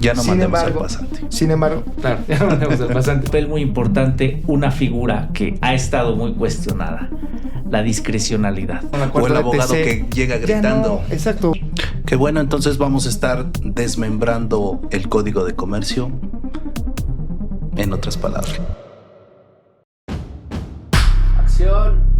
Ya no mandemos al pasante. Sin embargo, claro, ya no mandemos al pasante. Un papel muy importante, una figura que ha estado muy cuestionada, la discrecionalidad. O el abogado que llega gritando. No, exacto. Qué bueno, entonces vamos a estar desmembrando el Código de Comercio, en otras palabras. Acción.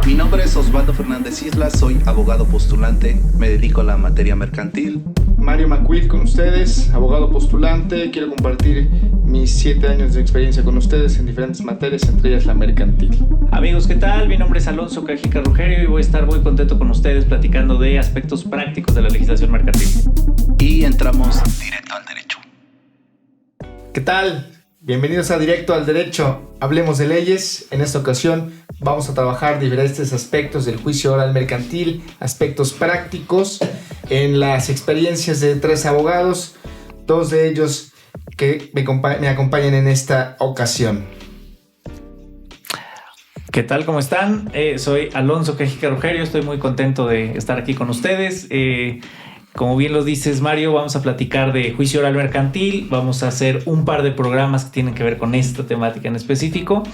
Mi nombre es Osvaldo Fernández Islas, soy abogado postulante, me dedico a la materia mercantil. Mario Macuid con ustedes, abogado postulante. Quiero compartir mis 7 años de experiencia con ustedes en diferentes materias, entre ellas la mercantil. Amigos, ¿qué tal? Mi nombre es Alonso Cajica Rugerio y voy a estar muy contento con ustedes platicando de aspectos prácticos de la legislación mercantil. Y entramos directo al derecho. ¿Qué tal? Bienvenidos a Directo al Derecho. Hablemos de leyes. En esta ocasión vamos a trabajar diferentes aspectos del juicio oral mercantil, aspectos prácticos en las experiencias de 3 abogados, 2 de ellos que me acompañan en esta ocasión. ¿Qué tal? ¿Cómo están? Soy Alonso Cajica Rugerio, estoy muy contento de estar aquí con ustedes. Como bien lo dices, Mario, vamos a platicar de juicio oral mercantil, vamos a hacer un par de programas que tienen que ver con esta temática en específico.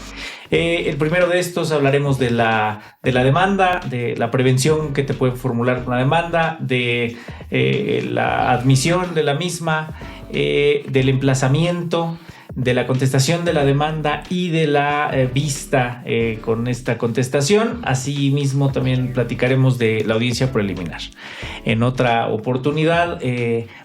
El primero de estos hablaremos de la demanda, de la prevención que te puede formular con la demanda, de la admisión de la misma, del emplazamiento, de la contestación de la demanda y de la vista con esta contestación. Asimismo, también platicaremos de la audiencia preliminar. En otra oportunidad,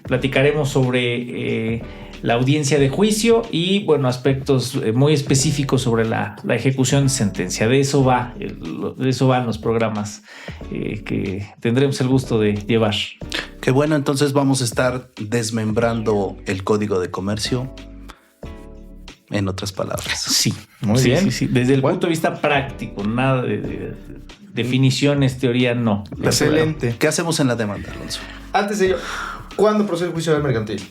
platicaremos sobre la audiencia de juicio y, bueno, aspectos muy específicos sobre la ejecución de sentencia. De eso van los programas que tendremos el gusto de llevar. Qué bueno, entonces vamos a estar desmembrando el Código de Comercio, en otras palabras. Sí, muy bien. Sí. Desde el punto de vista práctico, nada de definiciones, teoría, no. Excelente. ¿Qué hacemos en la demanda, Alonso? Antes de ello, ¿cuándo procede el juicio oral mercantil?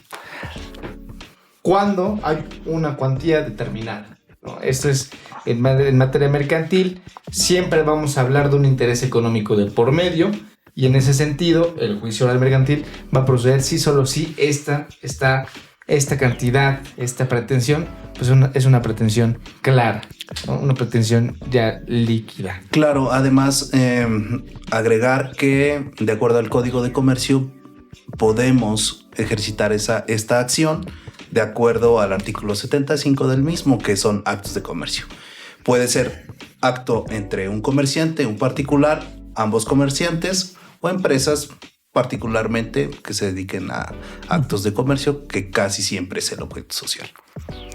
Cuando hay una cuantía determinada, ¿no? Esto es, en materia mercantil, siempre vamos a hablar de un interés económico de por medio, y en ese sentido, el juicio oral mercantil va a proceder si solo si esta cantidad, esta pretensión, pues es una pretensión clara, ¿no? Una pretensión ya líquida. Claro, además agregar que de acuerdo al Código de Comercio podemos ejercitar esta acción de acuerdo al artículo 75 del mismo, que son actos de comercio. Puede ser acto entre un comerciante, un particular, ambos comerciantes o empresas particularmente que se dediquen a actos de comercio, que casi siempre es el objeto social.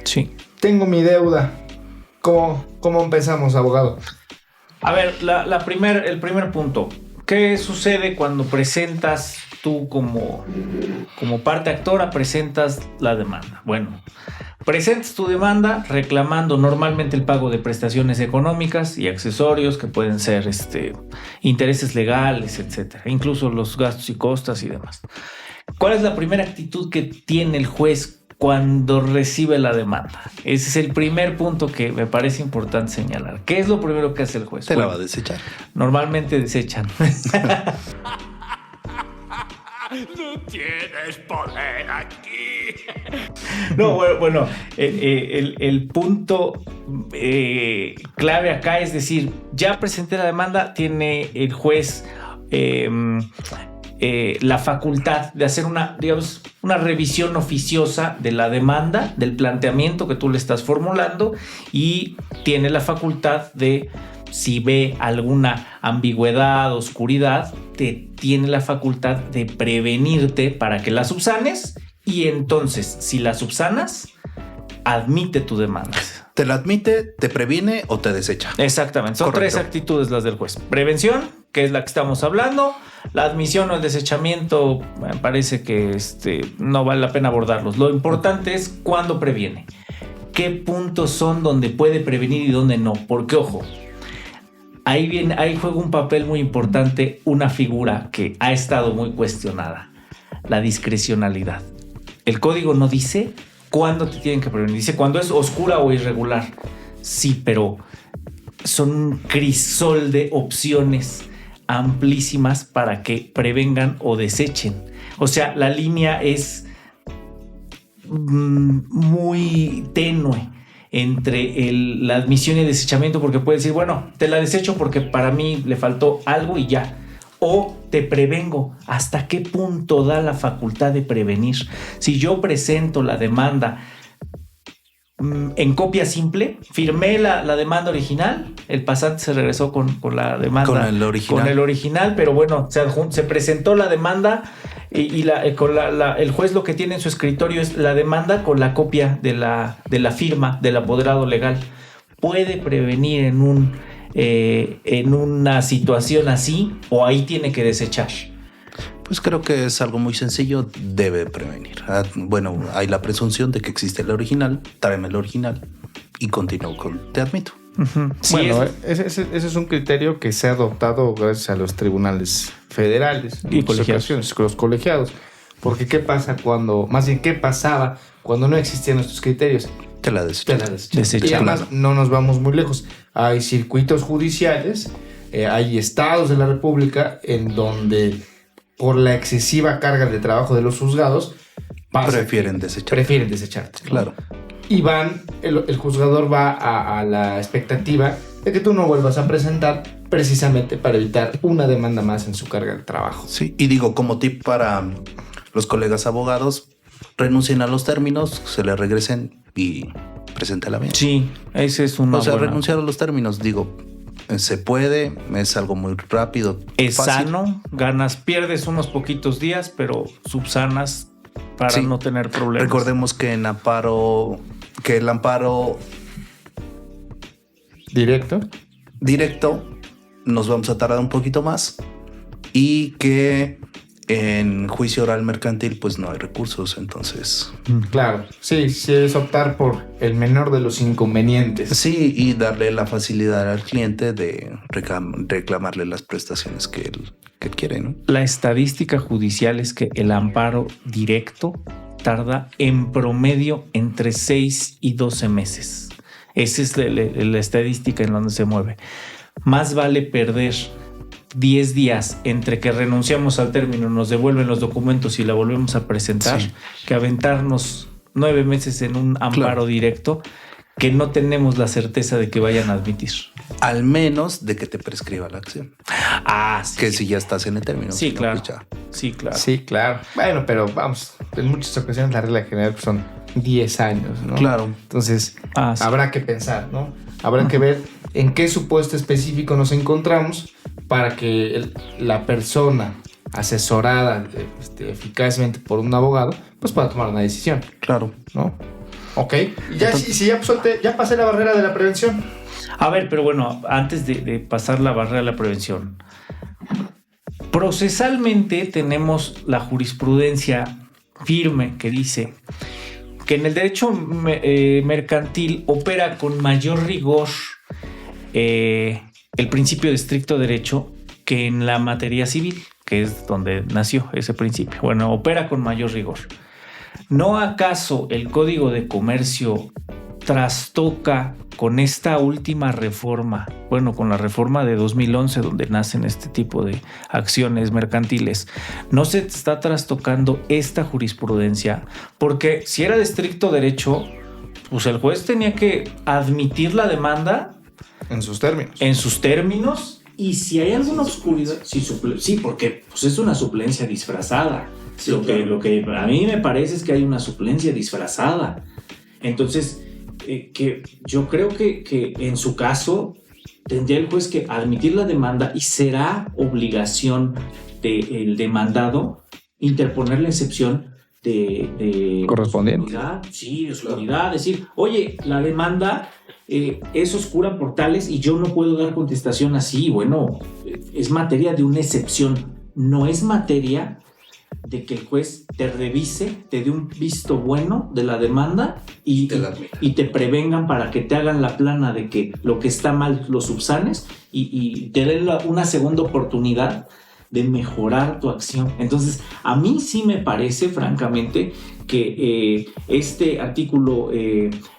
Sí. Tengo mi deuda. ¿Cómo empezamos, abogado? A ver, el primer punto. ¿Qué sucede cuando presentas tú como parte actora, presentas la demanda? Bueno, presentas tu demanda reclamando normalmente el pago de prestaciones económicas y accesorios que pueden ser intereses legales, etcétera, incluso los gastos y costas y demás. ¿Cuál es la primera actitud que tiene el juez cuando recibe la demanda? Ese es el primer punto que me parece importante señalar. ¿Qué es lo primero que hace el juez? La va a desechar. Normalmente desechan. No tienes poder aquí. No, bueno, el punto clave acá es decir, ya presenté la demanda, tiene el juez la facultad de hacer una revisión oficiosa de la demanda, del planteamiento que tú le estás formulando, y tiene la facultad de, si ve alguna ambigüedad, oscuridad, tiene la facultad de prevenirte para que la subsanes, y entonces, si la subsanas, admite tu demanda. ¿Te la admite, te previene o te desecha? Exactamente, son Correcto. 3 actitudes las del juez. Prevención, que es la que estamos hablando. La admisión o el desechamiento, me parece que no vale la pena abordarlos. Lo importante es cuándo previene. ¿Qué puntos son donde puede prevenir y dónde no? Porque, ojo, ahí juega un papel muy importante una figura que ha estado muy cuestionada: la discrecionalidad. El código no dice cuándo te tienen que prevenir, dice cuando es oscura o irregular. Sí, pero son un crisol de opciones amplísimas para que prevengan o desechen. O sea, la línea es muy tenue entre la admisión y el desechamiento, porque puede decir, bueno, te la desecho porque para mí le faltó algo y ya. O te prevengo. ¿Hasta qué punto da la facultad de prevenir? Si yo presento la demanda en copia simple, firmé la demanda original, el pasante se regresó con la demanda con el original, pero bueno, se presentó la demanda y el juez lo que tiene en su escritorio es la demanda con la copia de la firma del apoderado legal. ¿Puede prevenir en una situación así o ahí tiene que desechar? Pues creo que es algo muy sencillo, debe prevenir. Bueno, hay la presunción de que existe el original, tráeme el original y continúo con te admito. Uh-huh. Sí, bueno, ese es un criterio que se ha adoptado gracias a los tribunales federales y colegiados. Con los colegiados. Porque ¿qué pasaba cuando no existían estos criterios? Te la desecho. Y además no nos vamos muy lejos. Hay circuitos judiciales, hay estados de la República en donde por la excesiva carga de trabajo de los juzgados prefieren desecharte. Claro. Y el juzgador va a la expectativa de que tú no vuelvas a presentar, precisamente para evitar una demanda más en su carga de trabajo. Sí, y digo, como tip para los colegas abogados, renuncien a los términos, se le regresen y preséntela bien. Sí, ese es una renunciar a los términos, digo, se puede, es algo muy rápido. Es fácil. sano, pierdes unos poquitos días, pero subsanas para no tener problemas. Recordemos que el amparo directo nos vamos a tardar un poquito más y que en juicio oral mercantil pues no hay recursos, entonces... Claro, sí, es optar por el menor de los inconvenientes. Sí, y darle la facilidad al cliente de reclamarle las prestaciones que él quiere, ¿no? La estadística judicial es que el amparo directo tarda en promedio entre 6 y 12 meses. Esa es la estadística en donde se mueve. Más vale perder 10 días entre que renunciamos al término, nos devuelven los documentos y la volvemos a presentar, que aventarnos 9 meses en un amparo directo que no tenemos la certeza de que vayan a admitir. Al menos de que te prescriba la acción. Sí. Que si ya estás en el término. Sí, no, claro. Pues Sí, claro. Bueno, pero vamos, en muchas ocasiones la regla general son 10 años, ¿no? Claro. Entonces, habrá que pensar, ¿no? Habrá que ver en qué supuesto específico nos encontramos para que la persona asesorada eficazmente por un abogado, pues pueda tomar una decisión. Claro. ¿No? Ok. Y ya, ya pasé la barrera de la prevención. A ver, pero bueno, antes de pasar la barrera de la prevención, procesalmente tenemos la jurisprudencia firme que dice que en el derecho mercantil opera con mayor rigor el principio de estricto derecho que en la materia civil, que es donde nació ese principio. Bueno, opera con mayor rigor. ¿No acaso el Código de Comercio trastoca con esta última reforma, bueno, con la reforma de 2011 donde nacen este tipo de acciones mercantiles? ¿No se está trastocando esta jurisprudencia? Porque si era de estricto derecho, pues el juez tenía que admitir la demanda en sus términos. Y si hay alguna oscuridad, sí, porque pues es una suplencia disfrazada. Sí, lo que a mí me parece es que hay una suplencia disfrazada. Entonces, que yo creo que en su caso tendría el juez que admitir la demanda y será obligación del demandado interponer la excepción de correspondiente. De oscuridad, decir, oye, la demanda es oscura por tales y yo no puedo dar contestación así. Bueno, es materia de una excepción, no es materia de que el juez te revise, te dé un visto bueno de la demanda y te prevengan para que te hagan la plana de que lo que está mal lo subsanes y te den una segunda oportunidad de mejorar tu acción. Entonces, a mí sí me parece, francamente, que este artículo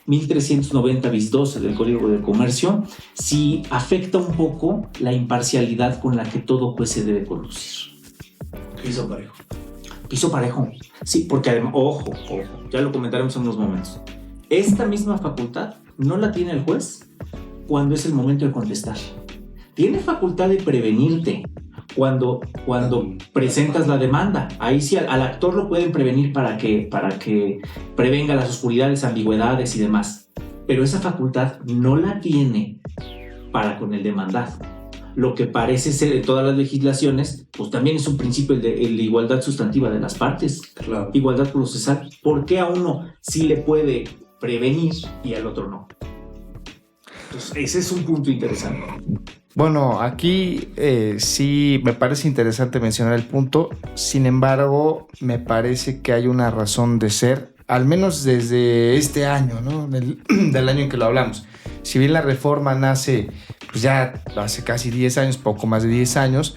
1390 bis 12 del Código de Comercio sí afecta un poco la imparcialidad con la que todo juez se debe conducir. Piso parejo. Piso parejo. Sí, porque además, ojo, ya lo comentaremos en unos momentos. Esta misma facultad no la tiene el juez cuando es el momento de contestar. Tiene facultad de prevenirte cuando presentas la demanda. Ahí sí al actor lo pueden prevenir para que prevenga las oscuridades, ambigüedades y demás. Pero esa facultad no la tiene para con el demandado. Lo que parece ser de todas las legislaciones, pues también es un principio el de igualdad sustantiva de las partes. Claro. Igualdad procesal. ¿Por qué a uno sí le puede prevenir y al otro no? Entonces, ese es un punto interesante. Bueno, aquí sí me parece interesante mencionar el punto. Sin embargo, me parece que hay una razón de ser, al menos desde este año, ¿no? Del año en que lo hablamos. Si bien la reforma nace pues ya hace casi 10 años, poco más de 10 años,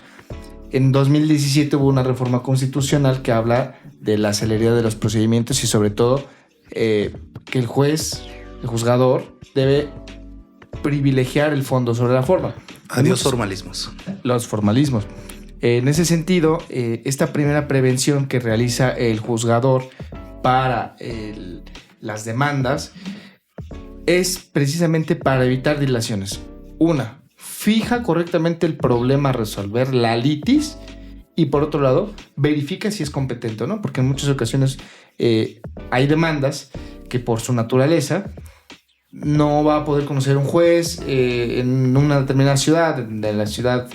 en 2017 hubo una reforma constitucional que habla de la celeridad de los procedimientos y sobre todo que el juez, el juzgador, debe privilegiar el fondo sobre la forma. Adiós formalismos. Los formalismos. En ese sentido, esta primera prevención que realiza el juzgador para las demandas es precisamente para evitar dilaciones. Una, fija correctamente el problema a resolver, la litis, y por otro lado, verifica si es competente o no, porque en muchas ocasiones hay demandas que por su naturaleza no va a poder conocer un juez en una determinada ciudad, de la ciudad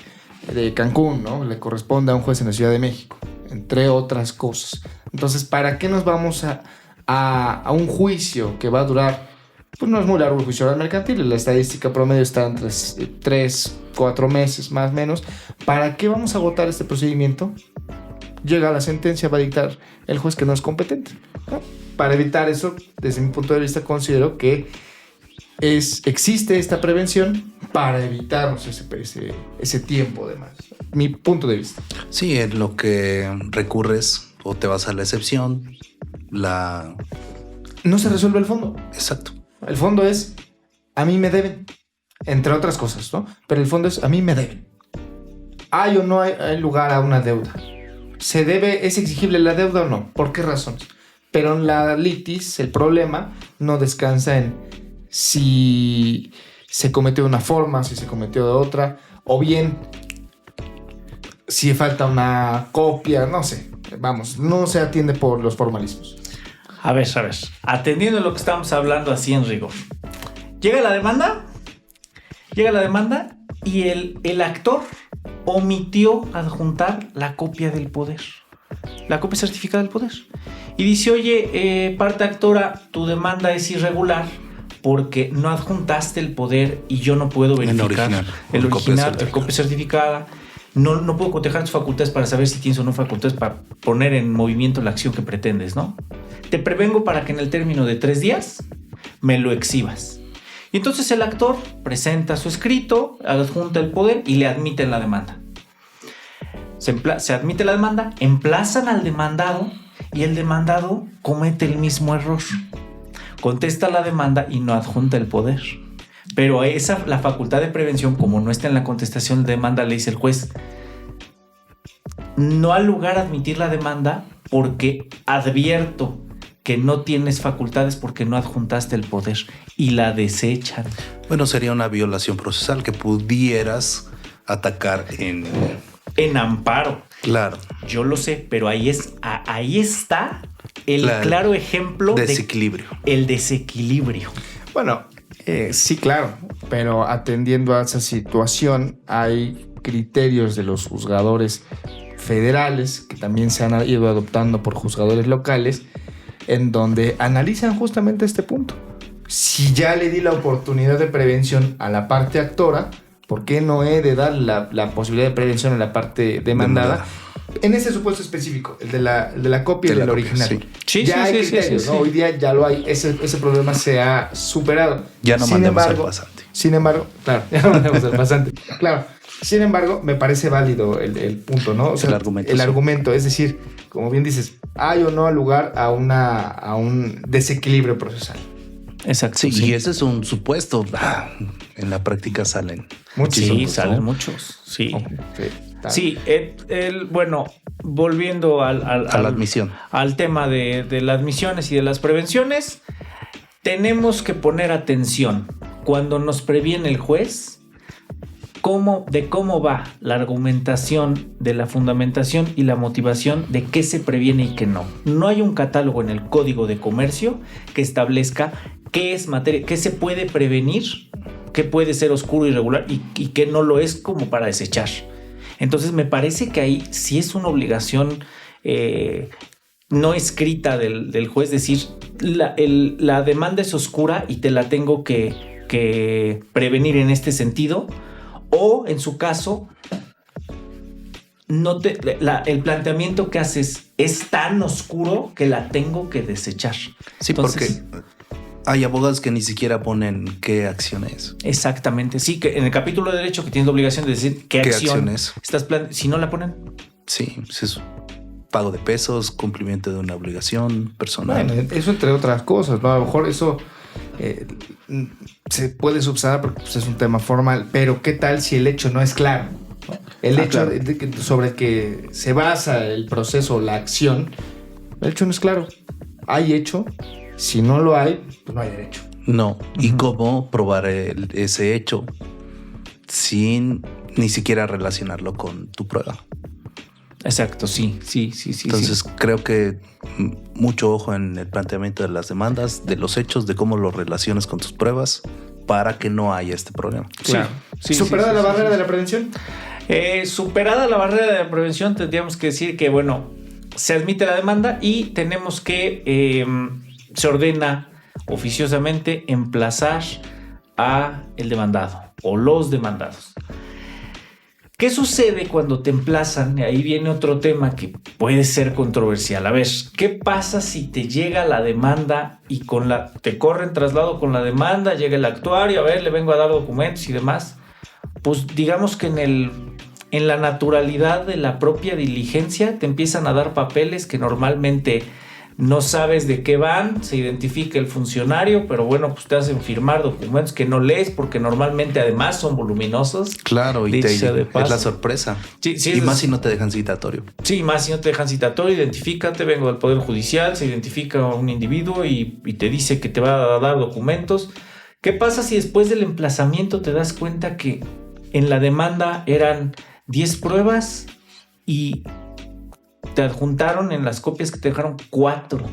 de Cancún, ¿no? Le corresponde a un juez en la Ciudad de México, entre otras cosas. Entonces, ¿para qué nos vamos a un juicio que va a durar? Pues no es muy largo el juicio oral mercantil, la estadística promedio está entre 3-4 meses más o menos. ¿Para qué vamos a agotar este procedimiento? Llega la sentencia, va a dictar el juez que no es competente, ¿no? Para evitar eso, desde mi punto de vista, considero que existe esta prevención para evitarnos ese tiempo de más. Mi punto de vista. Sí, en lo que recurres o te vas a la excepción, No se resuelve el fondo. Exacto. El fondo es, a mí me deben, entre otras cosas, ¿no? Pero el fondo es, a mí me deben. ¿Hay o no hay lugar a una deuda? ¿Se debe, es exigible la deuda o no? ¿Por qué razones? Pero en la litis, el problema no descansa en si se cometió de una forma, si se cometió de otra, o bien si falta una copia, no sé. Vamos, no se atiende por los formalismos. A ver. Atendiendo a lo que estamos hablando así en rigor. Llega la demanda y el actor omitió adjuntar la copia del poder. La copia certificada del poder. Y dice, oye, parte actora, tu demanda es irregular porque no adjuntaste el poder y yo no puedo verificar el original, la copia certificada. No puedo cotejar tus facultades para saber si tienes o no facultades para poner en movimiento la acción que pretendes, ¿no? Te prevengo para que en el término de 3 días me lo exhibas. Y entonces el actor presenta su escrito, adjunta el poder y le admiten la demanda. Se admite la demanda, emplazan al demandado y el demandado comete el mismo error. Contesta la demanda y no adjunta el poder. Pero la facultad de prevención, como no está en la contestación de demanda, le dice el juez, no ha lugar a admitir la demanda porque advierto que no tienes facultades porque no adjuntaste el poder, y la desechan. Bueno, sería una violación procesal que pudieras atacar en amparo. Claro. Yo lo sé, pero ahí está el claro ejemplo desequilibrio. El desequilibrio. Bueno, sí, claro, pero atendiendo a esa situación hay criterios de los juzgadores federales que también se han ido adoptando por juzgadores locales en donde analizan justamente este punto. Si ya le di la oportunidad de prevención a la parte actora, ¿por qué no he de dar la posibilidad de prevención a la parte demandada? En ese supuesto específico, el de la copia del original. Sí. Ya hay criterios, ¿no? Hoy día ya lo hay. Ese problema se ha superado. Ya no mandemos al pasante. Sin embargo, claro, ya no mandemos al pasante. Claro. Sin embargo, me parece válido el punto, ¿no? O sea, el argumento, es decir, como bien dices, ¿hay o no lugar a un desequilibrio procesal? Exacto. Sí, y ese es un supuesto. En la práctica salen muchos. Sí, salen muchos. Sí. Okay. Sí, bueno, volviendo a la admisión. Al tema de las admisiones y de las prevenciones, tenemos que poner atención cuando nos previene el juez de cómo va la argumentación de la fundamentación y la motivación de qué se previene y qué no. No hay un catálogo en el Código de Comercio que establezca qué es materia, qué se puede prevenir, qué puede ser oscuro y irregular y qué no lo es como para desechar. Entonces me parece que ahí sí es una obligación no escrita del juez decir la demanda es oscura y te la tengo que prevenir en este sentido, o en su caso el planteamiento que haces es tan oscuro que la tengo que desechar. Sí, entonces, porque hay abogados que ni siquiera ponen qué acción es. Exactamente, sí, que en el capítulo de derecho que tienes la obligación de decir qué acción es. Si no la ponen. Sí, pues es pago de pesos, cumplimiento de una obligación personal. Bueno, eso entre otras cosas, ¿no? A lo mejor eso se puede subsanar porque pues, es un tema formal, pero ¿qué tal si el hecho no es claro? El hecho claro. Sobre que se basa el proceso o la acción, el hecho no es claro. Hay hecho, si no lo hay, pues no hay derecho. No, ¿y cómo probar ese hecho sin ni siquiera relacionarlo con tu prueba? Exacto, sí. Entonces creo que mucho ojo en el planteamiento de las demandas, de los hechos, de cómo los relacionas con tus pruebas para que no haya este problema. Claro. ¿Superada la barrera de la prevención? Superada la barrera de la prevención, tendríamos que decir que, bueno, se admite la demanda y tenemos que se ordena oficiosamente emplazar a el demandado o los demandados. ¿Qué sucede cuando te emplazan? Ahí viene otro tema que puede ser controversial. A ver, ¿qué pasa si te llega la demanda y te corren traslado con la demanda, llega el actuario, a ver, le vengo a dar documentos y demás? Pues digamos que en la naturalidad de la propia diligencia te empiezan a dar papeles que normalmente no sabes de qué van, se identifica el funcionario, pero bueno, pues te hacen firmar documentos que no lees porque normalmente además son voluminosos. Claro, y es la sorpresa. Sí, y más si no te dejan citatorio. Sí, más si no te dejan citatorio, identifícate, vengo del Poder Judicial, se identifica a un individuo y te dice que te va a dar documentos. ¿Qué pasa si después del emplazamiento te das cuenta que en la demanda eran 10 pruebas y te adjuntaron en las copias que te dejaron 4?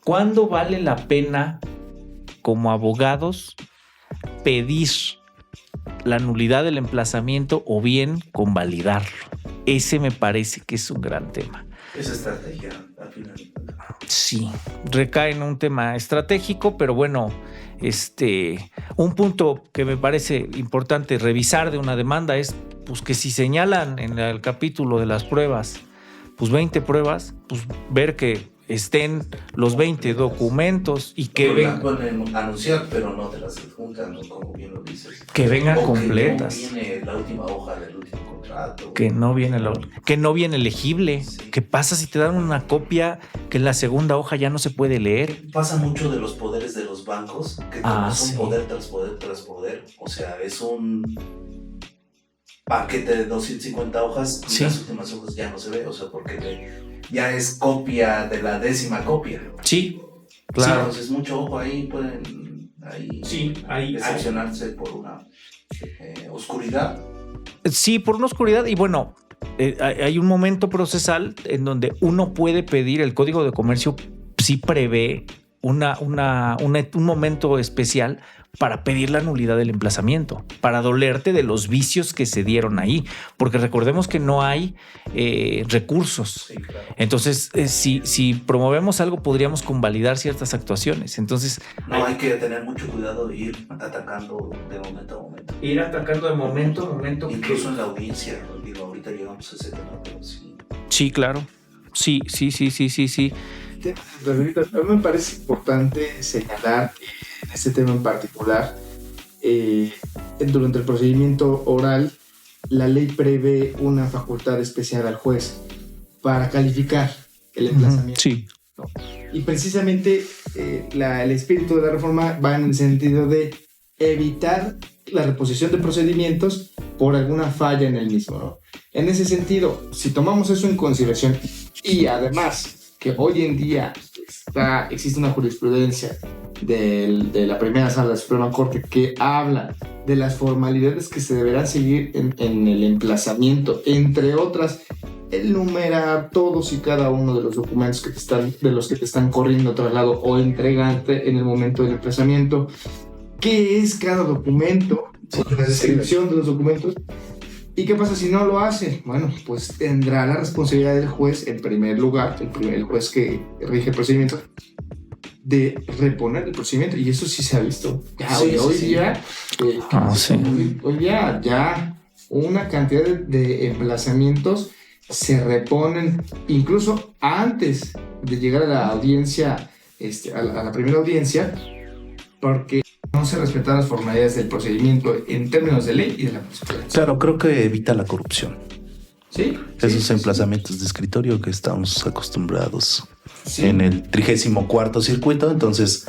¿Cuándo vale la pena, como abogados, pedir la nulidad del emplazamiento o bien convalidarlo? Ese me parece que es un gran tema. Esa estrategia, al final. Sí, recae en un tema estratégico, pero bueno, un punto que me parece importante revisar de una demanda es pues, que si señalan en el capítulo de las pruebas, pues 20 pruebas, pues ver que estén los 20 documentos y que pueden anunciar, pero no te las adjuntan, como bien lo dices. Que vengan completas. Que no viene la última hoja del último contrato. Que no viene legible. Sí. ¿Qué pasa si te dan una copia que en la segunda hoja ya no se puede leer? Pasa mucho de los poderes de los bancos, que son poder tras poder tras poder. O sea, es un paquete de 250 hojas y las últimas hojas ya no se ve, o sea, porque ya es copia de la 10ª copia. Sí, claro. Sí, entonces mucho ojo ahí, pueden decepcionarse por una oscuridad. Sí, por una oscuridad y bueno, hay un momento procesal en donde uno puede pedir, el Código de Comercio sí prevé un momento especial para pedir la nulidad del emplazamiento, para dolerte de los vicios que se dieron ahí, porque recordemos que no hay recursos. Sí, claro. Entonces, si promovemos algo, podríamos convalidar ciertas actuaciones. Entonces, hay que tener mucho cuidado de ir atacando de momento a momento. Ir atacando de momento a momento. Incluso en la audiencia, digo, ahorita llegamos a ese tema, pero sí. Sí, claro. Sí. A mí me parece importante señalar en este tema en particular, durante el procedimiento oral, la ley prevé una facultad especial al juez para calificar el emplazamiento. Sí. ¿No? Y precisamente el espíritu de la reforma va en el sentido de evitar la reposición de procedimientos por alguna falla en el mismo, ¿no? En ese sentido, si tomamos eso en consideración y además que hoy en día existe una jurisprudencia de la primera sala de la Suprema Corte que habla de las formalidades que se deberán seguir en el emplazamiento, entre otras, enumerar todos y cada uno de los documentos de los que te están corriendo traslado o entregante en el momento del emplazamiento, qué es cada documento, la descripción de los documentos. ¿Y qué pasa si no lo hace? Bueno, pues tendrá la responsabilidad del juez, en primer lugar, el juez que rige el procedimiento, de reponer el procedimiento. Y eso sí se ha visto. Ya, hoy día, hoy día ya una cantidad de emplazamientos se reponen incluso antes de llegar a la audiencia, a la primera audiencia, porque no se respetan las formalidades del procedimiento en términos de ley y de la jurisprudencia. Claro, creo que evita la corrupción. Sí. Esos emplazamientos de escritorio que estamos acostumbrados Sí. en el 34º circuito. Entonces,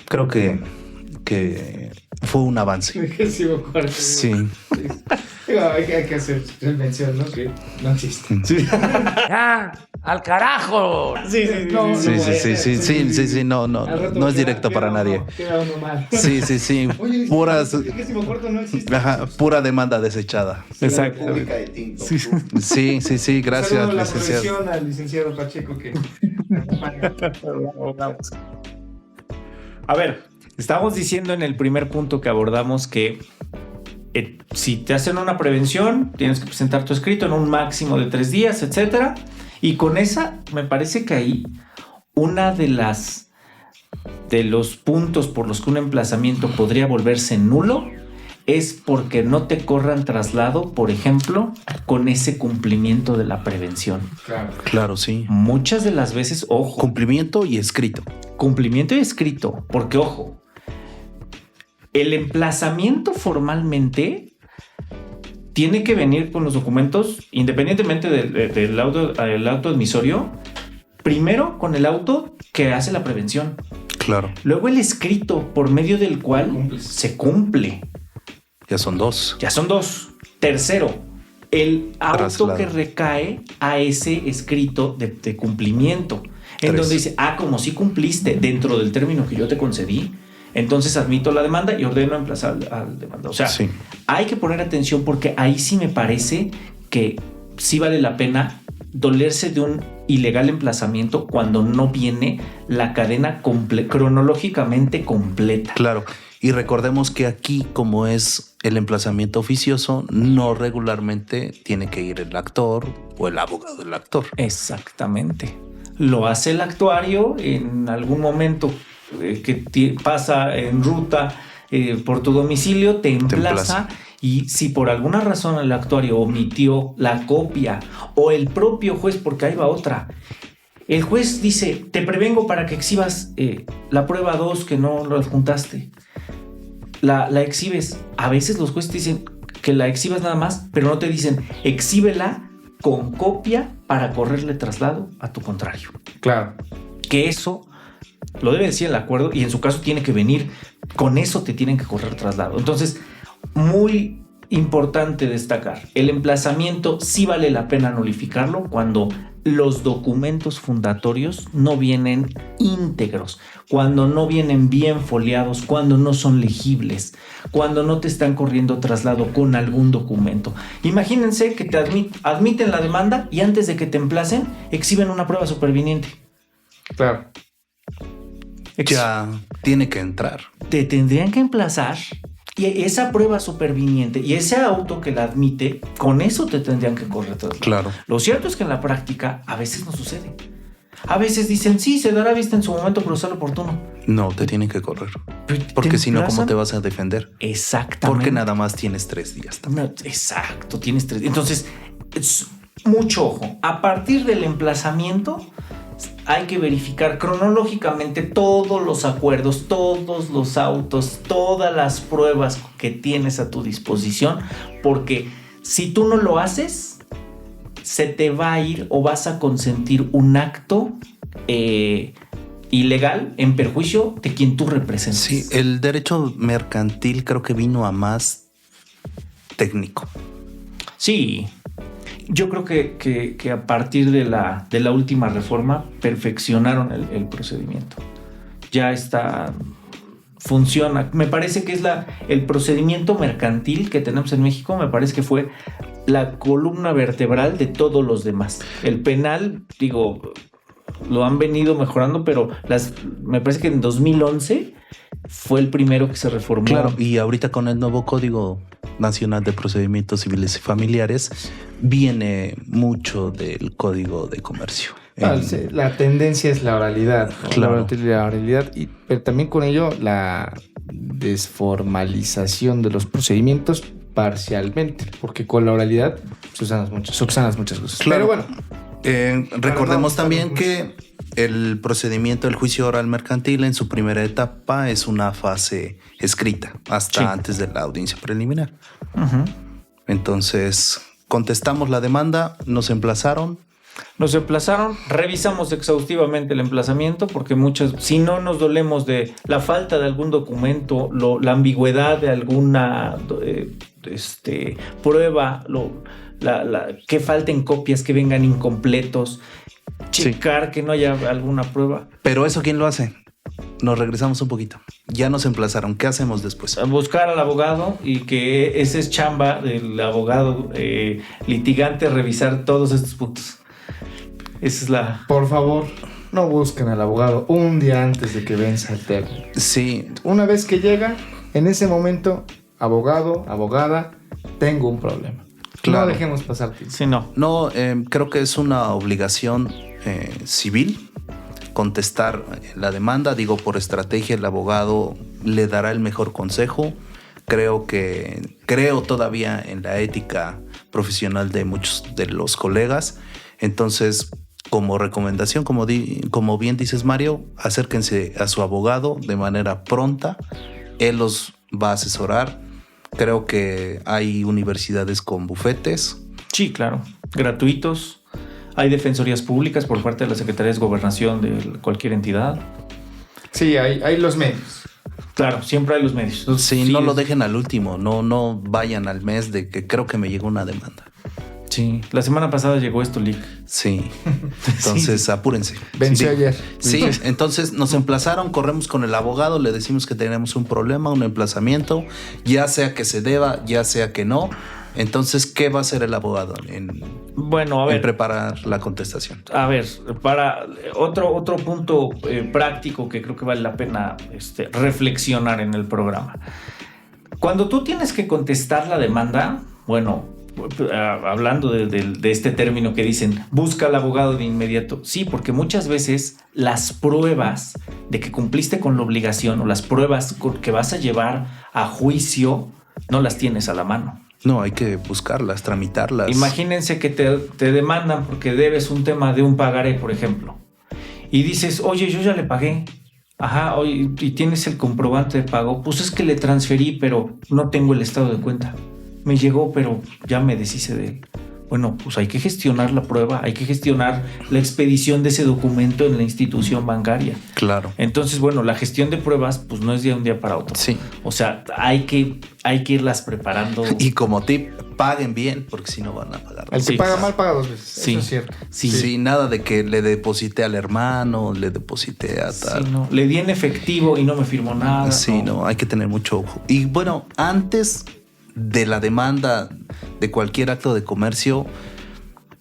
creo que fue un avance. Sí. Hay que hacer mención, ¿no? Que no existe. ¡Ya! ¡Al carajo! Sí. No es directo para nadie. Sí. Oye, Puras, el 34 no existe. ajá, pura demanda desechada. Exacto. Sí, gracias, Saludo a la licenciado. profesión, al licenciado Pacheco que A ver, estábamos diciendo en el primer punto que abordamos que si te hacen una prevención, tienes que presentar tu escrito en un máximo de 3 días, etcétera. Y con esa, me parece que ahí una de los puntos por los que un emplazamiento podría volverse nulo es porque no te corran traslado, por ejemplo, con ese cumplimiento de la prevención. Claro, sí. Muchas de las veces, ojo, Cumplimiento y escrito. cumplimiento y escrito, porque ojo, el emplazamiento formalmente tiene que venir con los documentos, independientemente del auto admisorio, primero con el auto que hace la prevención, Claro. luego el escrito por medio del cual se cumple. Ya son 2. Ya son 2. Tercero, el auto Traslado. que recae a ese escrito de cumplimiento, en 3. donde dice, como sí cumpliste dentro del término que yo te concedí, entonces admito la demanda y ordeno emplazar al demandado. O sea, Sí. hay que poner atención porque ahí sí me parece que sí vale la pena dolerse de un ilegal emplazamiento cuando no viene la cadena cronológicamente completa. Claro. Y recordemos que aquí, como es el emplazamiento oficioso, no regularmente tiene que ir el actor o el abogado del actor. Exactamente. Lo hace el actuario en algún momento que pasa en ruta por tu domicilio, te emplaza. Y si por alguna razón el actuario omitió la copia o el propio juez, porque ahí va otra, el juez dice, te prevengo para que exhibas la prueba 2 que no lo adjuntaste. La exhibes. A veces los jueces dicen que la exhibas nada más, pero no te dicen exhíbela con copia para correrle traslado a tu contrario. Claro. Que eso lo debe decir el acuerdo y en su caso tiene que venir, con eso te tienen que correr traslado. Entonces, muy importante destacar, el emplazamiento sí vale la pena nulificarlo cuando los documentos fundatorios no vienen íntegros, cuando no vienen bien foliados, cuando no son legibles, cuando no te están corriendo traslado con algún documento. Imagínense que te admiten la demanda y antes de que te emplacen, exhiben una prueba superviniente. Claro. Ya tiene que entrar. Te tendrían que emplazar y esa prueba superviniente y ese auto que la admite, con eso te tendrían que correr traslado. Claro. Lo cierto es que en la práctica a veces no sucede. A veces dicen, sí, se dará vista en su momento procesal oportuno. No, te tienen que correr. Pero Porque ¿te si no, ¿cómo emplazan? te vas a defender? Exactamente. Porque nada más tienes 3 días. No, exacto, tienes 3. Entonces, mucho ojo. A partir del emplazamiento hay que verificar cronológicamente todos los acuerdos, todos los autos, todas las pruebas que tienes a tu disposición, porque si tú no lo haces, se te va a ir o vas a consentir un acto ilegal en perjuicio de quien tú representas. Sí, el derecho mercantil creo que vino a más técnico. Sí, yo creo que a partir de la última reforma perfeccionaron el procedimiento. Ya está, funciona. Me parece que es el procedimiento mercantil que tenemos en México, me parece que fue la columna vertebral de todos los demás. El penal, digo, lo han venido mejorando, pero me parece que en 2011 fue el primero que se reformó. Claro, y ahorita con el nuevo Código Nacional de Procedimientos Civiles y Familiares viene mucho del Código de Comercio. Sí, la tendencia es la oralidad, ¿no? Claro. La oralidad, pero también con ello la desformalización de los procedimientos parcialmente, porque con la oralidad subsanas muchas cosas. Claro. Pero bueno, Recordemos también que el procedimiento del juicio oral mercantil en su primera etapa es una fase escrita hasta antes de la audiencia preliminar. Uh-huh. Entonces, contestamos la demanda, nos emplazaron. Revisamos exhaustivamente el emplazamiento porque si no nos dolemos de la falta de algún documento, la ambigüedad de alguna prueba, que falten copias, que vengan incompletos, checar que no haya alguna prueba. Pero eso, ¿quién lo hace? Nos regresamos un poquito. Ya nos emplazaron. ¿Qué hacemos después? Buscar al abogado, y que ese es chamba del abogado litigante, revisar todos estos puntos. Esa es la... Por favor, no busquen al abogado un día antes de que venza el término. Sí. Una vez que llega, en ese momento, abogado, abogada, tengo un problema. Claro. No dejemos pasar tiempo. Sí, no. No, creo que es una obligación civil contestar la demanda. Digo, por estrategia el abogado le dará el mejor consejo. Creo todavía en la ética profesional de muchos de los colegas. Entonces, como recomendación, como bien dices, Mario, acérquense a su abogado de manera pronta. Él los va a asesorar. Creo que hay universidades con bufetes. Sí, claro. Gratuitos. Hay defensorías públicas por parte de la Secretaría de Gobernación de cualquier entidad. Sí, hay los medios. Claro, siempre hay los medios. Sí, no lo dejen al último. No vayan al mes de que creo que me llegó una demanda. Sí, la semana pasada llegó esto, Lick. Sí, entonces apúrense. Venció ayer. Sí, entonces nos emplazaron, corremos con el abogado, le decimos que tenemos un problema, un emplazamiento, ya sea que se deba, ya sea que no. Entonces, ¿qué va a hacer el abogado en preparar la contestación? A ver, para otro punto práctico que creo que vale la pena reflexionar en el programa. Cuando tú tienes que contestar la demanda, hablando de este término que dicen, busca al abogado de inmediato. Sí, porque muchas veces las pruebas de que cumpliste con la obligación o las pruebas que vas a llevar a juicio no las tienes a la mano. No, hay que buscarlas, tramitarlas. Imagínense que te demandan porque debes un tema de un pagaré, por ejemplo. Y dices, oye, yo ya le pagué. Ajá, oye, y tienes el comprobante de pago. Pues es que le transferí, pero no tengo el estado de cuenta. Me llegó, pero ya me deshice de él. Bueno, pues hay que gestionar la prueba, hay que gestionar la expedición de ese documento en la institución bancaria. Claro. Entonces, la gestión de pruebas, pues no es de un día para otro. Sí. O sea, hay que irlas preparando. Y como tip, paguen bien, porque si no van a pagar. El que paga mal paga dos veces. Sí. Eso es cierto. Sí, nada de que le deposité al hermano, le deposité a tal. Sí, no. Le di en efectivo y no me firmó nada. Sí, no, hay que tener mucho ojo. Y antes de la demanda de cualquier acto de comercio,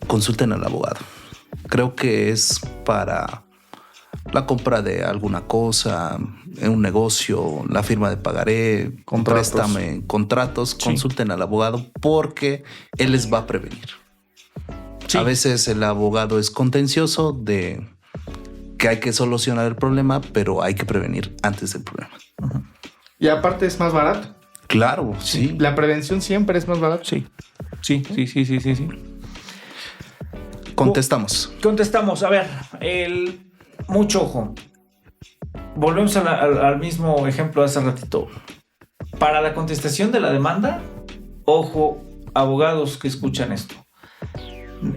consulten al abogado. Creo que es para la compra de alguna cosa, en un negocio, la firma de pagaré, préstame, contratos. Sí. Consulten al abogado porque él les va a prevenir. Sí. A veces el abogado es contencioso de que hay que solucionar el problema, pero hay que prevenir antes del problema. Uh-huh. Y aparte es más barato. Claro, sí. La prevención siempre es más barata. Sí. Contestamos. A ver, mucho ojo. Volvemos al mismo ejemplo de hace ratito. Para la contestación de la demanda, ojo, abogados que escuchan esto.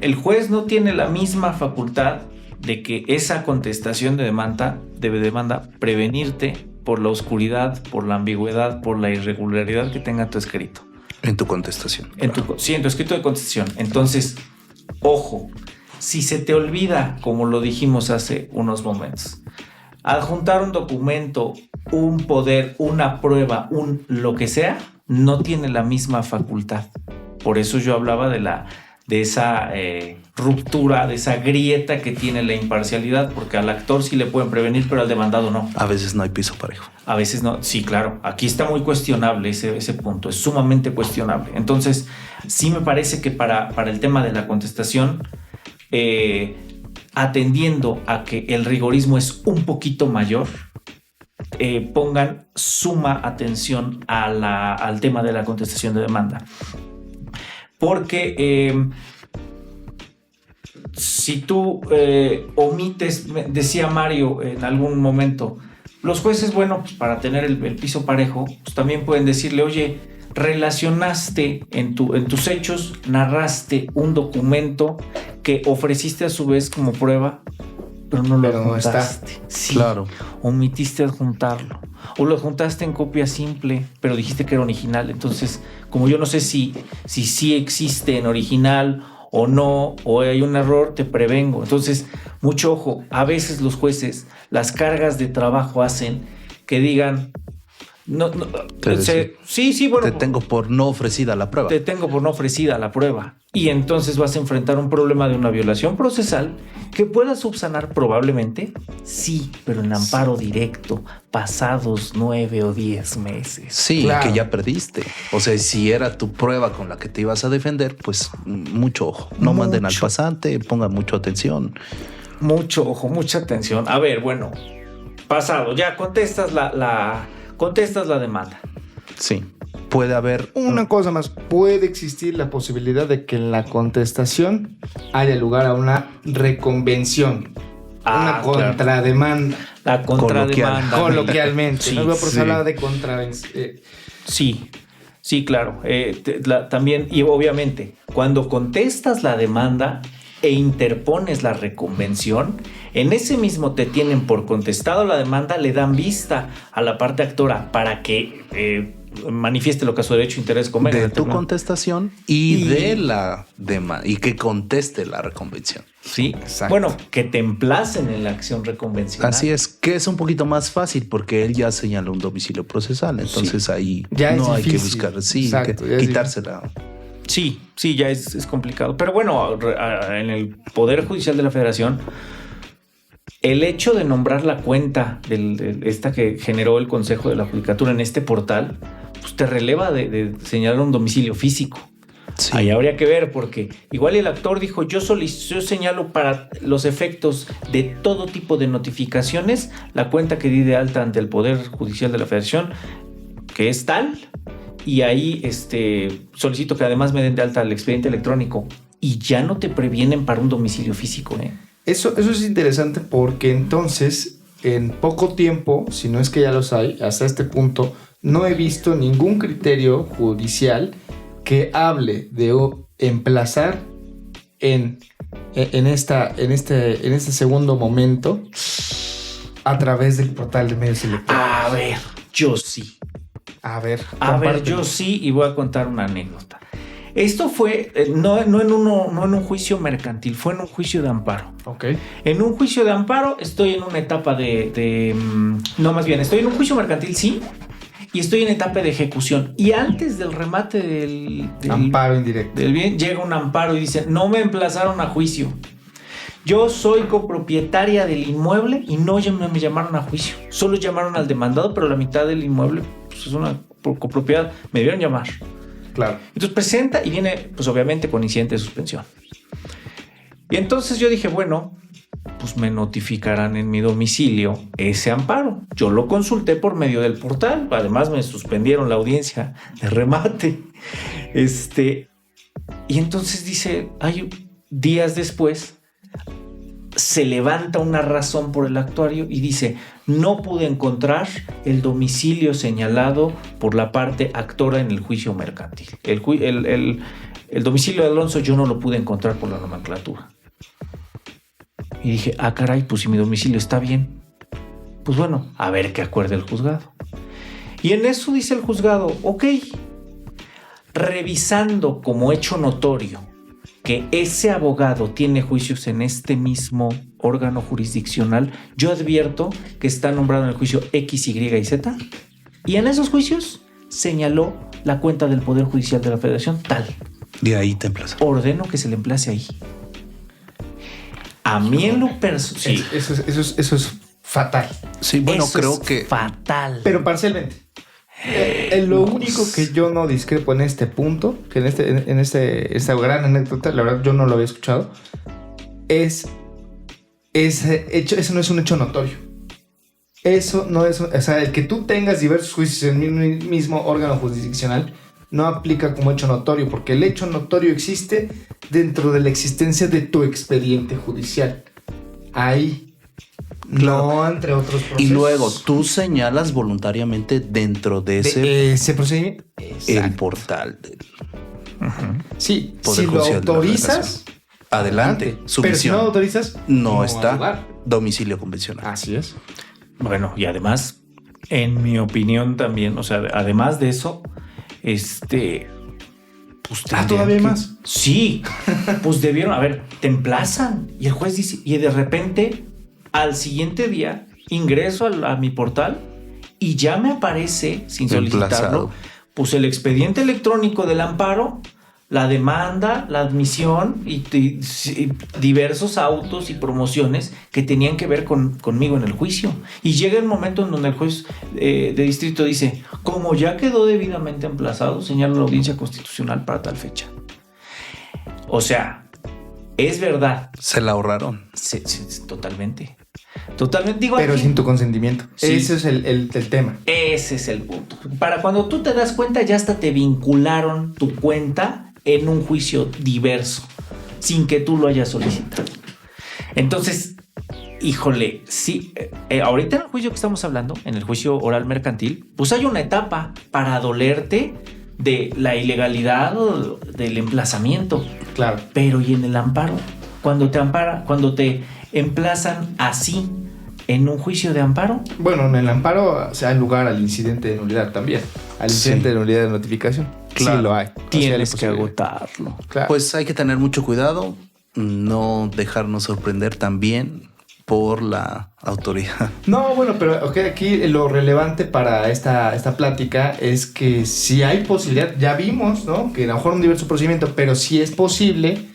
El juez no tiene la misma facultad de que esa contestación de demanda prevenirte por la oscuridad, por la ambigüedad, por la irregularidad que tenga tu escrito. En tu contestación. En tu escrito de contestación. Entonces, ojo, si se te olvida, como lo dijimos hace unos momentos, adjuntar un documento, un poder, una prueba, un lo que sea, no tiene la misma facultad. Por eso yo hablaba de esa ruptura, de esa grieta que tiene la imparcialidad, porque al actor sí le pueden prevenir, pero al demandado no. A veces no hay piso parejo. A veces no. Sí, claro. Aquí está muy cuestionable ese punto. Es sumamente cuestionable. Entonces, sí me parece que para el tema de la contestación, atendiendo a que el rigorismo es un poquito mayor, pongan suma atención al tema de la contestación de demanda. Porque si tú omites, decía Mario en algún momento, los jueces, bueno, pues para tener el piso parejo, pues también pueden decirle, oye, relacionaste en tus hechos, narraste un documento que ofreciste a su vez como prueba, pero no lo adjuntaste. No está. Sí, Claro. omitiste adjuntarlo. O lo adjuntaste en copia simple, pero dijiste que era original. Entonces, como yo no sé si sí existe en original o no, o hay un error, te prevengo. Entonces, mucho ojo. A veces los jueces, las cargas de trabajo hacen que digan... bueno. Te tengo por no ofrecida la prueba. Te tengo por no ofrecida la prueba. Y entonces vas a enfrentar un problema de una violación procesal que pueda subsanar probablemente, sí, pero en amparo directo, pasados 9 o 10 meses. Sí, Claro. que ya perdiste. O sea, si era tu prueba con la que te ibas a defender, pues mucho ojo. No manden al pasante, pongan mucha atención. Mucho ojo, mucha atención. A ver, bueno, pasado, ya contestas contestas la demanda. Sí. Puede haber Una cosa más, puede existir la posibilidad de que en la contestación haya lugar a una reconvención, una claro. contrademanda, La contrademanda. coloquialmente. Sí, No por sí. hablar de contravención. Sí, claro. También, y obviamente, cuando contestas la demanda e interpones la reconvención, en ese mismo te tienen por contestado la demanda, le dan vista a la parte actora para que manifieste lo que a su derecho e interés convenga. de tu contestación y de la demanda y que conteste la reconvención. Sí, Exacto. bueno, que te emplacen en la acción reconvencional. Así es, que es un poquito más fácil porque él ya señaló un domicilio procesal. Entonces ahí Ya no es hay que difícil. buscar, sí, Exacto, ya que es quitársela. Sí, ya es complicado. Pero bueno, en el Poder Judicial de la Federación, el hecho de nombrar la cuenta esta que generó el Consejo de la Judicatura en este portal, pues te releva de señalar un domicilio físico. Sí. Ahí habría que ver, porque igual el actor dijo, yo señalo para los efectos de todo tipo de notificaciones la cuenta que di de alta ante el Poder Judicial de la Federación, que es tal, y ahí solicito que además me den de alta el expediente electrónico, y ya no te previenen para un domicilio físico, ¿eh? Eso es interesante porque entonces, en poco tiempo, si no es que ya los hay, hasta este punto, no he visto ningún criterio judicial que hable de emplazar en este segundo momento a través del portal de medios electrónicos. A ver, yo sí. A ver, Yo sí, y voy a contar una anécdota. Esto fue no en un juicio mercantil, fue en un juicio de amparo. Ok. En un juicio de amparo estoy en una etapa estoy en un juicio mercantil, sí, y estoy en etapa de ejecución. Y antes del remate del Amparo indirecto. del bien, llega un amparo y dice, no me emplazaron a juicio. Yo soy copropietaria del inmueble y no me llamaron a juicio. Solo llamaron al demandado, pero la mitad del inmueble pues, es una copropiedad. Me debieron llamar. Claro. Entonces presenta y viene, pues obviamente, con incidente de suspensión. Y entonces yo dije, bueno, pues me notificarán en mi domicilio ese amparo. Yo lo consulté por medio del portal. Además me suspendieron la audiencia de remate. Y entonces dice, días después, se levanta una razón por el actuario y dice, no pude encontrar el domicilio señalado por la parte actora en el juicio mercantil. El domicilio de Alonso yo no lo pude encontrar por la nomenclatura. Y dije, caray, pues si mi domicilio está bien, pues bueno, a ver qué acuerde el juzgado. Y en eso dice el juzgado, ok, revisando como hecho notorio que ese abogado tiene juicios en este mismo órgano jurisdiccional, yo advierto que está nombrado en el juicio X, Y y Z, y en esos juicios señaló la cuenta del Poder Judicial de la Federación tal. De ahí te emplaza. Ordeno que se le emplace ahí. A mí en lo personal... Sí, Eso es fatal. Sí, bueno, eso creo es que fatal. Pero parcialmente. Lo único que yo no discrepo en este punto, que esta gran anécdota, la verdad yo no lo había escuchado, es ese hecho, eso no es un hecho notorio. Eso no es, o sea, el que tú tengas diversos juicios en el mismo órgano jurisdiccional no aplica como hecho notorio, porque el hecho notorio existe dentro de la existencia de tu expediente judicial. Ahí. Claro. No entre otros procesos. Y luego tú señalas voluntariamente dentro de ese procedimiento. el Exacto. portal del Sí, Poder si lo Judicial de la autorizas, adelante. pero si no lo Sumisión. autorizas, No va a está lugar. domicilio convencional. Así es. Bueno, y además, en mi opinión también, o sea, además de eso, pues tendrían ¿todavía que- más? Sí, pues debieron, a ver, te emplazan y el juez dice, y de repente, al siguiente día, ingreso a mi portal y ya me aparece, sin solicitarlo, Emplazado. pues el expediente electrónico del amparo, la demanda, la admisión y diversos autos y promociones que tenían que ver conmigo en el juicio. Y llega el momento en donde el juez de distrito dice, como ya quedó debidamente emplazado, señala la audiencia constitucional para tal fecha. O sea, es verdad. Se la ahorraron. Sí, totalmente. Totalmente. Digo, Pero aquí, sin tu consentimiento. Sí. Ese es el tema. ese es el punto. Para cuando tú te das cuenta, ya hasta te vincularon tu cuenta en un juicio diverso, sin que tú lo hayas solicitado. Entonces, híjole, sí, ahorita en el juicio que estamos hablando, en el juicio oral mercantil, pues hay una etapa para dolerte de la ilegalidad o del emplazamiento. Claro. Pero ¿y en el amparo? Cuando te emplazan así en un juicio de amparo. Bueno, en el amparo se da lugar al incidente de nulidad también. Al incidente de nulidad de notificación. Claro. Sí lo hay. Tienes Sí que hay la posibilidad. agotarlo. Claro. Pues hay que tener mucho cuidado, no dejarnos sorprender también por la autoridad. No, bueno, pero okay, aquí lo relevante para esta plática es que si hay posibilidad, ya vimos, ¿no? Que a lo mejor un diverso procedimiento, pero si es posible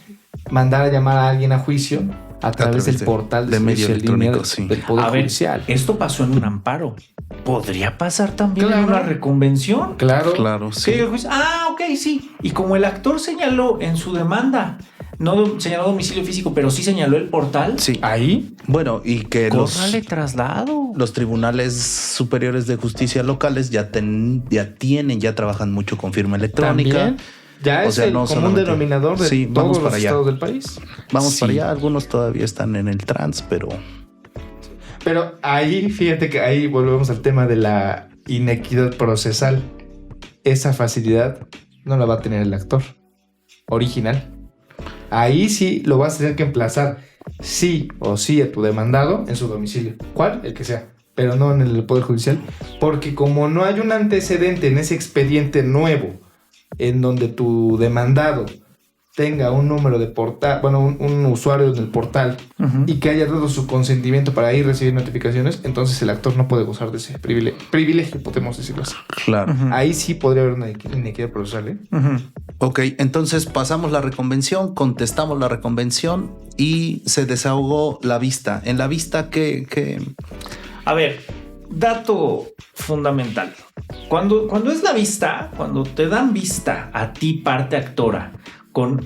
mandar a llamar a alguien a juicio a través del portal de medio servicio en línea electrónico, sí. del Poder A ver, Judicial. esto pasó en un amparo. ¿Podría pasar también Claro. en una reconvención? Claro. Claro, Que sí. el juez, ok, sí. Y como el actor señaló en su demanda, no señaló domicilio físico, pero sí señaló el portal, Sí. Ahí. Bueno, y que córrale traslado. los tribunales superiores de justicia locales ya trabajan mucho con firma electrónica. También. Ya O es sea, el no común solamente- denominador de Sí, vamos todos los para allá. estados del país. Vamos Sí. para allá, algunos todavía están en el trans, pero Pero ahí, fíjate que ahí volvemos al tema de la inequidad procesal. Esa facilidad no la va a tener el actor original. Ahí sí lo vas a tener que emplazar sí o sí a tu demandado en su domicilio. ¿Cuál? El que sea. Pero no en el Poder Judicial. Porque como no hay un antecedente en ese expediente nuevo en donde tu demandado tenga un número de portal, bueno, un usuario en el portal Ujú. y que haya dado su consentimiento para ir a recibir notificaciones, entonces el actor no puede gozar de ese privilegio, podemos decirlo así. claro. Ujú. Ahí sí podría haber una inequidad procesal, ¿eh? Ujú. Ok, entonces pasamos la reconvención, contestamos la reconvención y se desahogó la vista. En la vista, ¿qué? A ver, dato fundamental. Cuando es la vista, cuando te dan vista a ti, parte actora, con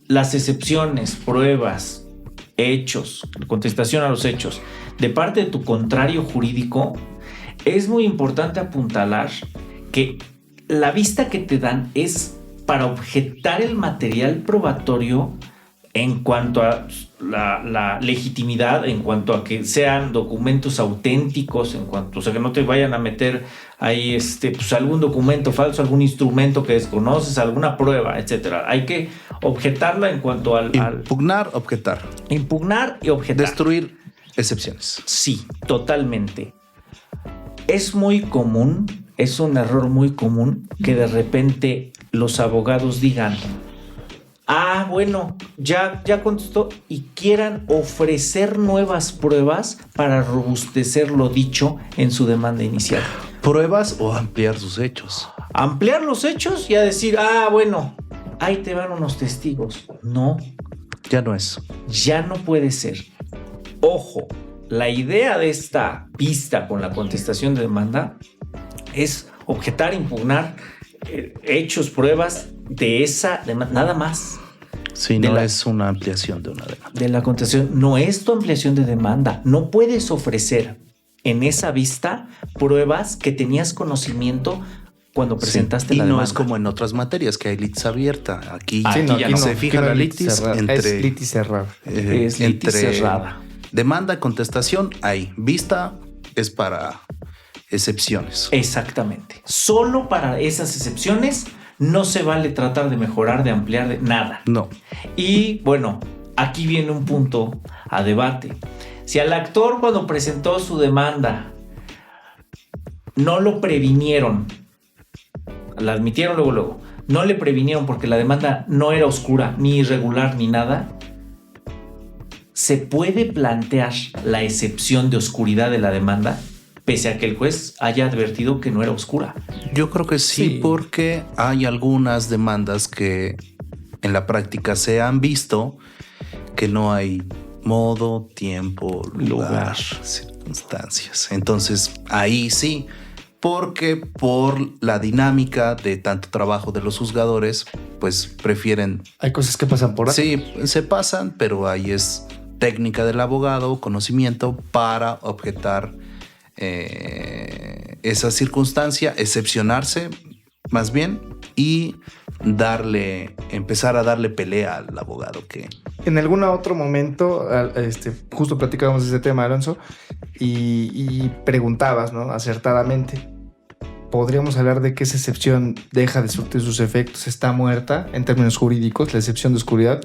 las excepciones, pruebas, hechos, contestación a los hechos, de parte de tu contrario jurídico, es muy importante apuntalar que la vista que te dan es para objetar el material probatorio en cuanto a la legitimidad, en cuanto a que sean documentos auténticos, en cuanto, o sea, que no te vayan a meter ahí pues algún documento falso, algún instrumento que desconoces, alguna prueba, etcétera. Hay que objetarla en cuanto al Impugnar, objetar, impugnar y objetar. destruir excepciones. Sí, totalmente. Es muy común, es un error muy común que de repente los abogados digan, bueno, ya contestó, y quieran ofrecer nuevas pruebas para robustecer lo dicho en su demanda inicial. ¿Pruebas o ampliar sus hechos? Ampliar los hechos y a decir, bueno, ahí te van unos testigos. No, Ya no es. ya no puede ser. Ojo, la idea de esta pista con la contestación de demanda es objetar, impugnar hechos, pruebas de esa demanda, nada más. Sí, De no la- es una ampliación de una demanda. De la contestación, no es tu ampliación de demanda. No puedes ofrecer en esa vista pruebas que tenías conocimiento cuando presentaste Sí, y la no demanda. es como en otras materias que hay litis abierta. Aquí, Sí, no, ya aquí se fija la litis cerrada. entre, Es litis cerrada. Es litis cerrada. demanda, contestación, hay. Vista es para excepciones. Exactamente. Solo para esas excepciones no se vale tratar de mejorar, de ampliar, de nada. No. Y bueno, aquí viene un punto a debate. Si al actor cuando presentó su demanda no lo previnieron, la admitieron luego, no le previnieron porque la demanda no era oscura, ni irregular, ni nada, ¿se puede plantear la excepción de oscuridad de la demanda pese a que el juez haya advertido que no era oscura? Yo creo que sí, Sí. porque hay algunas demandas que en la práctica se han visto que no hay modo, tiempo, lugar, circunstancias. Entonces, ahí sí, porque por la dinámica de tanto trabajo de los juzgadores, pues prefieren. Hay cosas que pasan por ahí. Sí, se pasan, pero ahí es técnica del abogado, conocimiento para objetar esa circunstancia, excepcionarse más bien y empezar a darle pelea al abogado que... En algún otro momento, justo platicábamos de ese tema, Alonso, y preguntabas, ¿no? Acertadamente, ¿podríamos hablar de que esa excepción deja de surtir sus efectos? ¿Está muerta en términos jurídicos, la excepción de oscuridad?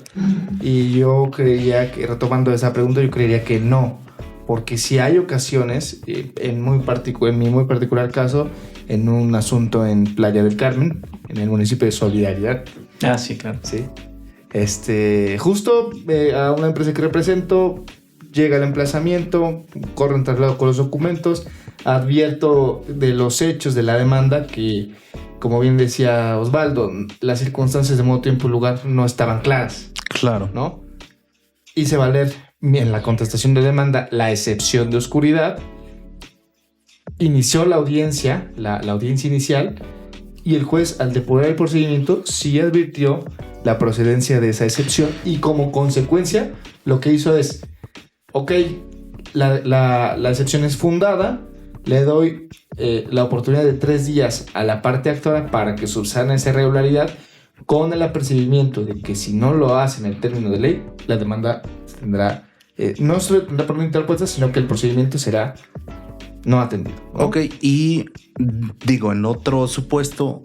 Y yo creía que, retomando esa pregunta, yo creería que no, porque si hay ocasiones, en mi muy particular caso, en un asunto en Playa del Carmen, en el municipio de Solidaridad, Sí, claro. ¿sí? Justo a una empresa que represento, llega el emplazamiento, corre un traslado con los documentos, advierto de los hechos de la demanda que, como bien decía Osvaldo, las circunstancias de modo, tiempo y lugar no estaban claras, Claro. ¿no? Hice valer en la contestación de demanda la excepción de oscuridad, inició la audiencia, la audiencia inicial, y el juez, al depurar el procedimiento, sí advirtió la procedencia de esa excepción y como consecuencia lo que hizo es, ok, la excepción es fundada, le doy la oportunidad de 3 días a la parte actora para que subsane esa irregularidad con el apercibimiento de que si no lo hace en el término de ley, la demanda tendrá, no solo tendrá por interpuesta, sino que el procedimiento será no atendido, ¿no? Ok, y digo, en otro supuesto,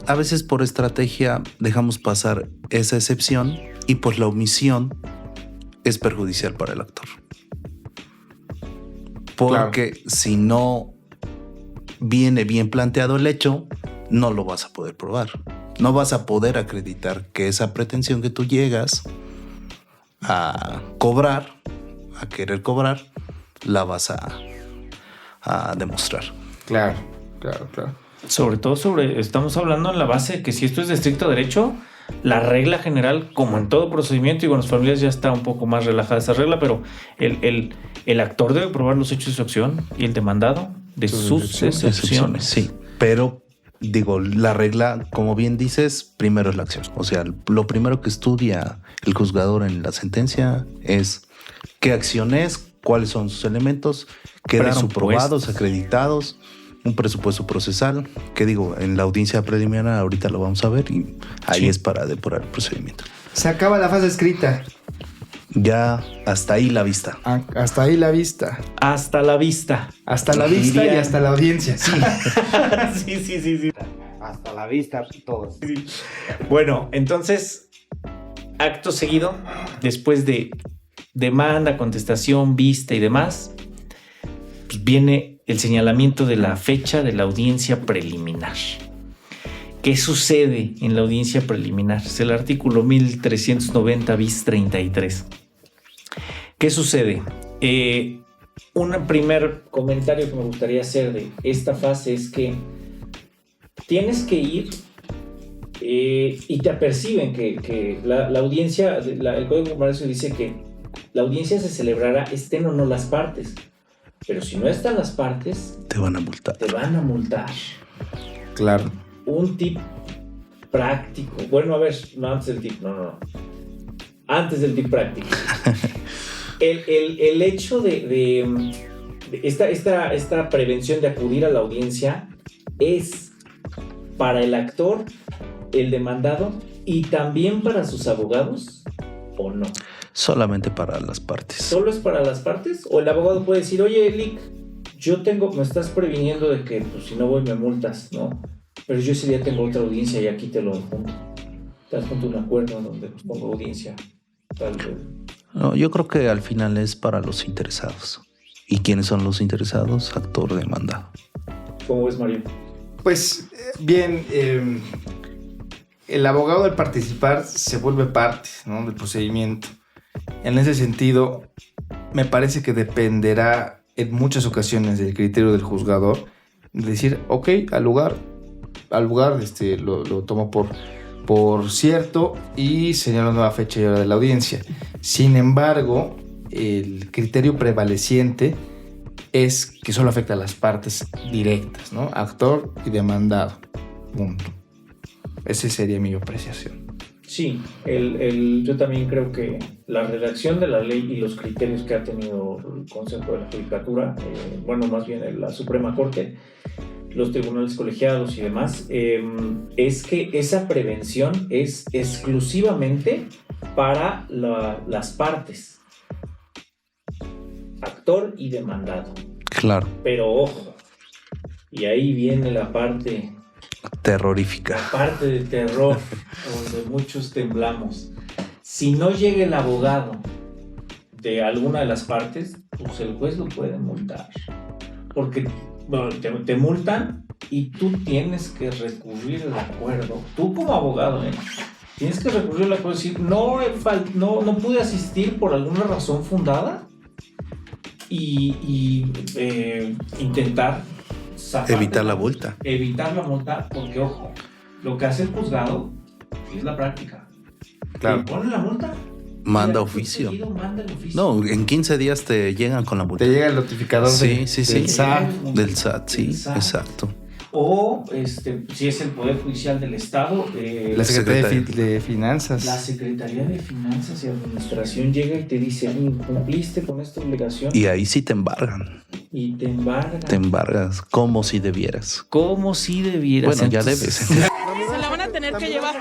a veces por estrategia dejamos pasar esa excepción y pues la omisión es perjudicial para el actor. Porque si no viene bien planteado el hecho, no lo vas a poder probar. No vas a poder acreditar que esa pretensión que tú llegas a cobrar, a querer cobrar, la vas a demostrar. Claro. Sobre todo estamos hablando en la base de que si esto es de estricto derecho, la regla general, como en todo procedimiento, y con las familias ya está un poco más relajada esa regla, pero el actor debe probar los hechos de su acción y el demandado de sus excepciones. Sí, pero digo, la regla, como bien dices, primero es la acción. O sea, lo primero que estudia el juzgador en la sentencia es qué acción es, cuáles son sus elementos, quedaron probados, acreditados, un presupuesto procesal, que digo, en la audiencia preliminar ahorita lo vamos a ver y ahí Sí. es para depurar el procedimiento. Se acaba la fase escrita. Ya hasta ahí la vista. Hasta ahí la vista. Hasta la vista. Hasta la vista y Dirían. hasta la audiencia. Sí. Sí. Hasta la vista, todos. Bueno, entonces, acto seguido, después de demanda, contestación, vista y demás, pues viene el señalamiento de la fecha de la audiencia preliminar. ¿Qué sucede en la audiencia preliminar? Es el artículo 1390 bis 33. ¿Qué sucede? Un primer comentario que me gustaría hacer de esta fase es que tienes que ir y te aperciben que la audiencia, el Código de Comercio dice que la audiencia se celebrará estén o no las partes, pero si no están las partes, Te van a multar. te van a multar. Claro. Un tip práctico. Bueno, a ver, no antes del tip, no. Antes del tip práctico. El hecho de esta prevención de acudir a la audiencia es para el actor, el demandado y también para sus abogados, ¿o no? Solamente para las partes. ¿Solo es para las partes? ¿O el abogado puede decir, oye, Lick, me estás previniendo de que pues, si no voy me multas, ¿no? Pero yo ese día tengo otra audiencia y aquí te lo junto. Te adjunto un acuerdo donde pues, pongo audiencia. Tal vez. No, yo creo que al final es para los interesados. ¿Y quiénes son los interesados? Actor demandado. ¿Cómo ves, Mario? Pues bien, el abogado al participar se vuelve parte, ¿no?, del procedimiento. En ese sentido, me parece que dependerá en muchas ocasiones del criterio del juzgador decir, ok, al lugar lo tomo por cierto y señala una nueva fecha y hora de la audiencia. Sin embargo, el criterio prevaleciente es que solo afecta a las partes directas, ¿no? Actor y demandado. Punto. Esa sería mi apreciación. Sí, yo también creo que la redacción de la ley y los criterios que ha tenido el Consejo de la Judicatura, más bien la Suprema Corte, los tribunales colegiados y demás, es que esa prevención es exclusivamente para las partes, actor y demandado. Claro. Pero ojo, y ahí viene la parte Terrorífica. de terror, donde muchos temblamos. Si no llega el abogado de alguna de las partes, pues el juez lo puede multar. Porque te multan y tú tienes que recurrir al acuerdo. Tú como abogado, tienes que recurrir al acuerdo y decir, no pude asistir por alguna razón fundada y intentar Evitar la multa. Evitar la multa, porque ojo, lo que hace el juzgado es la práctica. Claro. Te pone la multa. Manda y oficio. manda el oficio. No, en 15 días te llegan con la multa. Te llega el notificador Sí. del SAT. Del SAT, sí, Del SAT. exacto. O si es el Poder Judicial del Estado, La Secretaría de Finanzas. la Secretaría de Finanzas y Administración llega y te dice, incumpliste con esta obligación Y ahí sí te embargan. y te embargan. Te embargas como si debieras. Como si debieras. Bueno, ya Entonces, debes. Se la van a tener que llevar.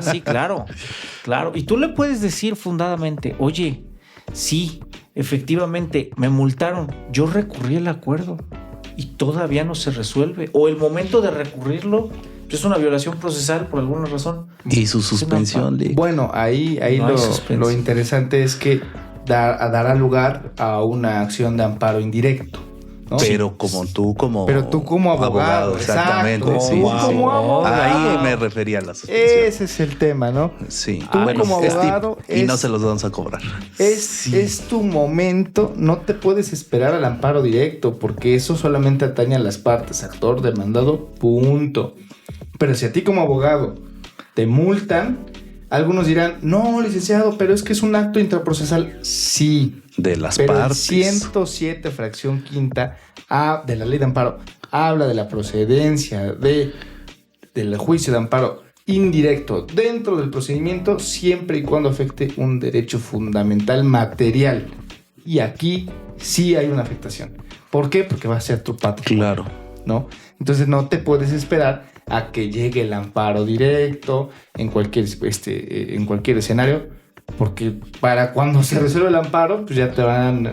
Sí, claro. Y tú le puedes decir fundadamente, oye, sí, efectivamente, me multaron. Yo recurrí al acuerdo y todavía no se resuelve. O el momento de recurrirlo es una violación procesal por alguna razón. Y su suspensión, Lick. Bueno, ahí No hay suspenso. lo interesante es que dará lugar a una acción de amparo indirecto, ¿no? Pero tú como abogado, exactamente. exacto. Sí, Tú sí, como sí. abogado. Ahí me refería a la suspensión. Ese es el tema, ¿no? Sí. Tú Bueno, como es abogado tip, y es- no se los vamos a cobrar. Es tu momento, no te puedes esperar al amparo directo, porque eso solamente atañe a las partes, actor, demandado, punto. Pero si a ti como abogado te multan, algunos dirán, no, licenciado, pero es que es un acto intraprocesal. Sí, De las pero partes. el 107 fracción quinta de la ley de amparo habla de la procedencia del juicio de amparo indirecto dentro del procedimiento siempre y cuando afecte un derecho fundamental material. Y aquí sí hay una afectación. ¿Por qué? Porque va a ser tu patrimonio, Claro. ¿no? Entonces no te puedes esperar a que llegue el amparo directo en cualquier escenario, porque para cuando se resuelve el amparo, pues ya te van,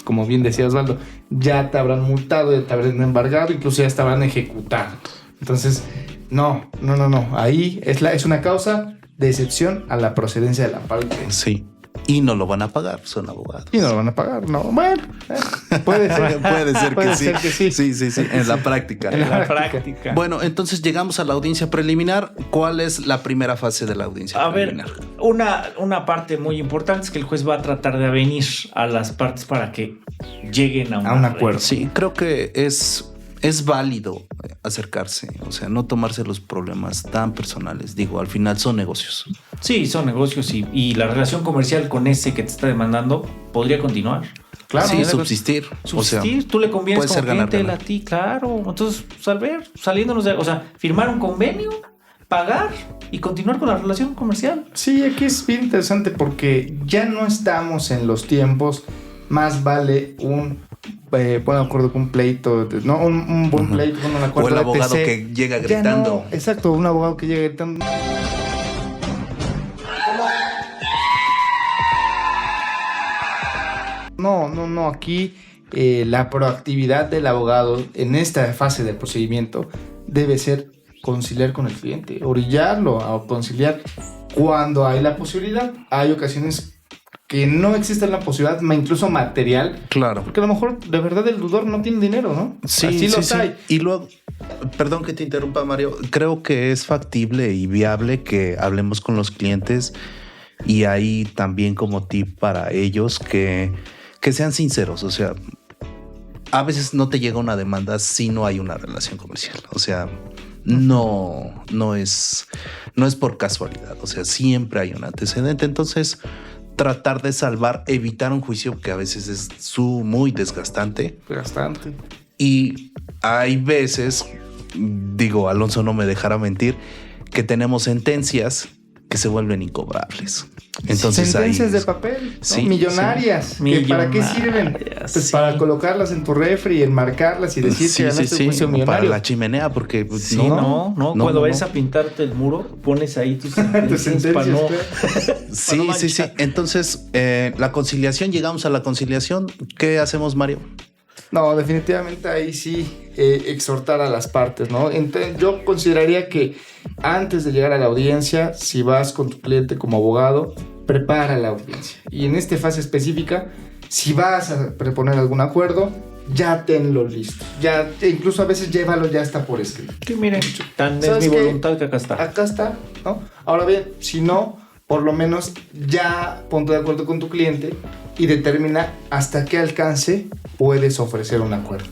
como bien decía Osvaldo, ya te habrán multado, ya te habrán embargado, incluso ya te habrán ejecutado. Entonces, no. Ahí es una causa de excepción a la procedencia del amparo. Sí. Y no lo van a pagar, son abogados. Y no lo van a pagar, ¿no? Bueno, puede ser. Puede ser que sí. Sí, en la práctica. En la práctica. Bueno, entonces llegamos a la audiencia preliminar. ¿Cuál es la primera fase de la audiencia preliminar? Una parte muy importante es que el juez va a tratar de avenir a las partes para que lleguen a un acuerdo. Sí, creo que es válido acercarse, o sea, no tomarse los problemas tan personales. Digo, al final son negocios. Sí, son negocios y la relación comercial con ese que te está demandando podría continuar. Claro, sí, subsistir. O sea, tú le convienes como cliente ganar. a ti, claro. Entonces, saliéndonos de... O sea, firmar un convenio, pagar y continuar con la relación comercial. Sí, aquí es bien interesante porque ya no estamos en los tiempos. Más vale un buen acuerdo con un pleito, ¿no? Un buen pleito con un acuerdo. O el abogado etc. que llega gritando. No, exacto, un abogado que llega gritando. No, aquí la proactividad del abogado en esta fase del procedimiento debe ser conciliar con el cliente, orillarlo a conciliar cuando hay la posibilidad. Hay ocasiones que no existe la posibilidad, incluso material. Claro. Porque a lo mejor de verdad el deudor no tiene dinero, ¿no? Sí, así sí. hay. Y luego, perdón que te interrumpa, Mario, creo que es factible y viable que hablemos con los clientes y ahí también como tip para ellos que sean sinceros. O sea, a veces no te llega una demanda si no hay una relación comercial. O sea, no es por casualidad. O sea, siempre hay un antecedente. Entonces, tratar de evitar un juicio que a veces es muy desgastante. Bastante. Y hay veces, digo, Alonso no me dejará mentir, que tenemos sentencias que se vuelven incobrables. Entonces sentencias ahí, de papel, ¿no? Sí, millonarias. sí. ¿Para qué sirven? Pues Sí. Para colocarlas en tu refri, enmarcarlas y decir que ganaste un juicio para millonario. la chimenea, porque Sí, no. Cuando vayas a pintarte el muro, pones ahí tus sentencias para no... Sí. Entonces, la conciliación, llegamos a la conciliación. ¿Qué hacemos, Mario? No, definitivamente ahí sí exhortar a las partes, ¿no? Entonces, yo consideraría que antes de llegar a la audiencia, si vas con tu cliente como abogado, prepara la audiencia. Y en esta fase específica, si vas a proponer algún acuerdo, ya tenlo listo. Ya, incluso a veces llévalo ya hasta por escrito. Que miren, tan es ¿Sabes mi qué? voluntad que acá está. Acá está, ¿no? Ahora bien, si no, por lo menos ya ponte de acuerdo con tu cliente y determina hasta qué alcance puedes ofrecer un acuerdo.